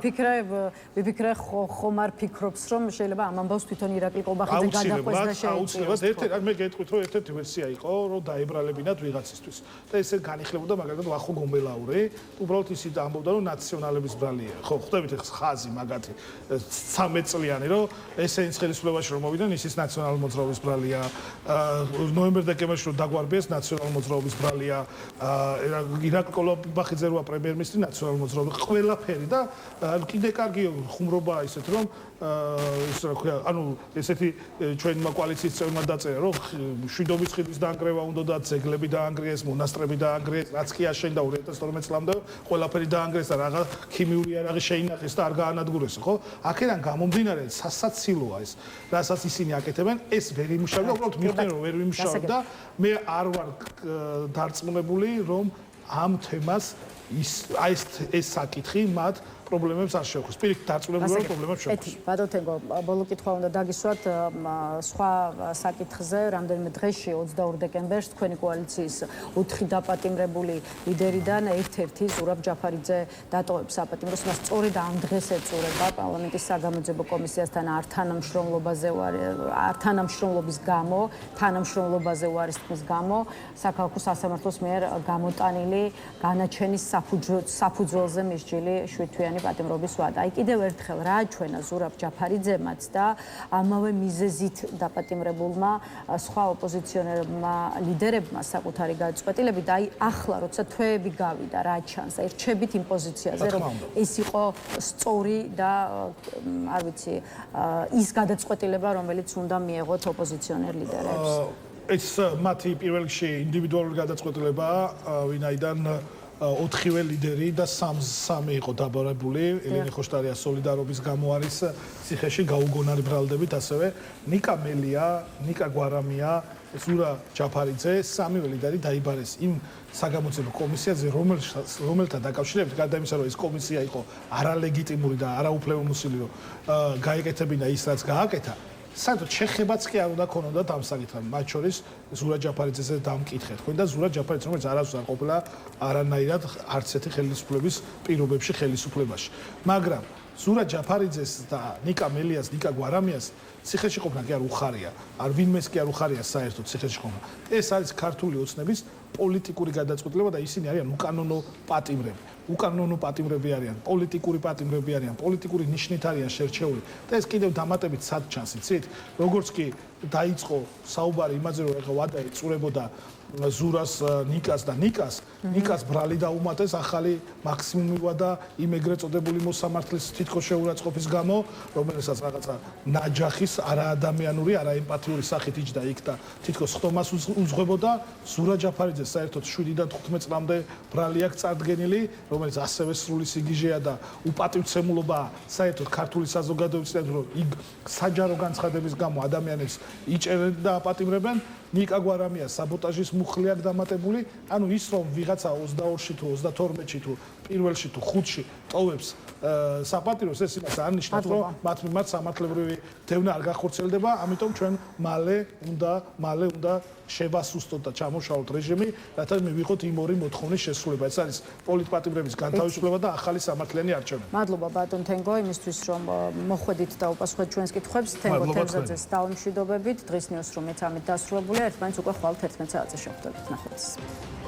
ვიფიქრე ხომ არ ფიქრობს, რომ შეიძლება ამ ამბავს თვითონ ირაკლი კობახიძე გადაყვეს და შეეწიროს. მე გეტყვით, რომ ერთ-ერთი ვერსია იყო, რომ დაებრალებინათ ვიღაცისთვის. და ესე განიხლებოდა მაგალითად ვახო გომბელაური, უბრალოდ ისიც ამბობდა, რომ ნაციონალების ბრალია. ხო, ხვდებით ეს ხაზი მაგათი 13 წლიანი, რომ ესენის ხელისუფლებაში რომ მოვიდნენ, ისიც ნაციონალურ მოძრაობის ბრალია. ნოემბერ-დეკემბერში რომ დაგვარბიეს ნაციონალურ მოძრაობის ბრალია. ირაკლი კობახიძე როა პრემიერ-მინისტრი ნაციონალურ მოძრაობის ყველაფერი და კიდე კარგი ხუმრობაა ისეთ რომ ის რა ქვია, ანუ ესეთი ჩვენმა კოალიციის წევრმა დაწერა, რომ შვიდობის ხიდის დაანგრევა უნდა და ძეგლები დაანგრიეს, მონასტრები დაანგრიეს, რაც კი აშენდა 2012 წლამდე, ყველაფერი დაანგრიეს და რაღაც ქიმიური იარაღი შეინახეს და არ გაანადგურეს, ხო? აქედან გამომდინარე, სასაცილოა ეს, რასაც ისინი აკეთებენ, ეს ვერ იმუშავება, უბრალოდ მიხდნენ, რომ ვერ იმუშავება და მე არ ვარ დარწმუნებული, რომ ამ თემას ეს საკითხი მათ პრობლემებს არ შეხვდეს. პირიქით დარწმუნებული ვარ, პრობლემებს შეხვდეს. ბატონ თენგო, ბოლო კითხვა უნდა დაგისვათ სხვა საკითხზე, რამდენიმე დღეში 22 დეკემბერს თქვენი კოალიციის 4 დაპატიმრებული ლიდერიდან ერთ-ერთი ზურაბ ჯაფარიძე დატოვებს საპატიმროს, მას სწორედ ამ დღეს ეწურება პარლამენტის საგამოძიებო კომისიასთან არ თანამშრომლობის გამო, თანამშრომლობაზე უარის თქმის გამო, საქალაქო სასამართლოს მიერ გამოტანილი განაჩენის საფუძველზე მისჯილი 7-თვიანი პატიმრობის ვადა. აი კიდევ ერთხელ რა აჩვენა ზურაბ ჯაფარიძემაც და ამავე მიზეზით დაპატიმრებულმა სხვა ოპოზიციონერმა ლიდერებმა საკუთარი გადაწყვეტილებით და აი ახლა როცა თვეები გავიდა რა ჩანს აი რჩებით იმ პოზიციაზე რომ ეს იყო სწორი და არ ვიცი ის გადაწყვეტილება რომელიც უნდა მიეღოთ ოპოზიციონერ ლიდერებს ეს მათი პირველ რიგში ინდივიდუალური გადაწყვეტილებაა ვინაიდან 4-ვე ლიდერი და 3 იყო დაბარებული ელენე ხოშტარია სოლიდარობის გამო არის ციხეში გაუგონარი ბრალდებით ასევე ნიკა მელია, ნიკა გვარამია, ზურა ჯაფარიძე 3-ვე ლიდერი დაიბარეს იმ საგამოძიებო კომისიაზე რომელთა დაკავშირებით გარდა იმისა რომ ეს კომისია იყო არალეგიტიმური და არაუფლებამოსილი რომ გაეკეთებინა ის რაც გააკეთა საერთოდ შეხებაც კი არ უნდა ქონოდათ ამ საკითხთან მათ შორის ზურა ჯაფარიძეზე დამკითხეთ თქვენ და ზურა ჯაფარიძე რომელიც არასდროს არ ყოფილა არანაირად არც ერთი ხელისუფლების პირობებში ხელისუფლებაში მაგრამ ზურა ჯაფარიძეს და ნიკა მელიას ნიკა გვარამიას ციხეში ყოფნა კი არ უხარია არ ვინმეს კი არ უხარია საერთოდ ციხეში ყოფნა ეს არის ქართული ოცნების პოლიტიკური გადაწყვეტილება და ისინი არიან უკანონო პატიმრები არიან პოლიტიკური პატიმრები არიან პოლიტიკური ნიშნით არიან შერჩეული და ეს კიდევ დამატებით სად ჩანს იცით როგორც კი დაიწყო საუბარი იმაზე რომ ეხლა ვადა ეწურებოდა ზურას ნიკას და ნიკას ბრალი დაუმატეს ახალი მაქსიმუმი ვადა იმ ეგრეთ წოდებული მოსამართლის თითქოს შეურაცხყოფის გამო რომელსაც რაღაცა ნაჯახის არაადამიანური არაემპათიური სახით იჯდა იქ და თითქოს ხტომას უძღვებოდა ზურა ჯაფარიძე საერთოდ 7-დან 15 წლამდე ბრალი აქვს წარდგენილი რომელიც ასევე სრული სიგიჟეა და უპატივცემულობა საერთოდ ქართული საზოგადოებისთან რომ იქ საჯარო განცხადების გამო ადამიანებს იჭერენ და აპატიმრებენ ნიკა გვარამია საბოტაჟის მუხლი აქვს დამატებული ანუ ის რომ ვიღაცა 22-ში თუ 32-ში თუ პირველში თუ 5-ში ტოვებს საპატიმროს ეს იმას არ ნიშნავს რომ მათ მიმართ სამართლებრივი დევნა არ გახორციელდება ამიტომ ჩვენ მალე უნდა შევასუსტოთ და ჩამოშალოთ რეჟიმი რათა მივიღოთ იმ ორი მოთხოვნის შესრულება ეს არის პოლიტპატიმრების განთავისუფლება და ახალი სამართლიანი არჩევანი მადლობა ბატონ თენგო იმისთვის რომ მოხვედით და უპასუხეთ ჩვენს კითხვებს თენგო თევზაძეს დავამშვიდობებით დღის ნიუზრუმით ამით დასრულებულია ერთმანეთს უკვე ხვალ 11 საათზე შევხვდებით ნახვამდის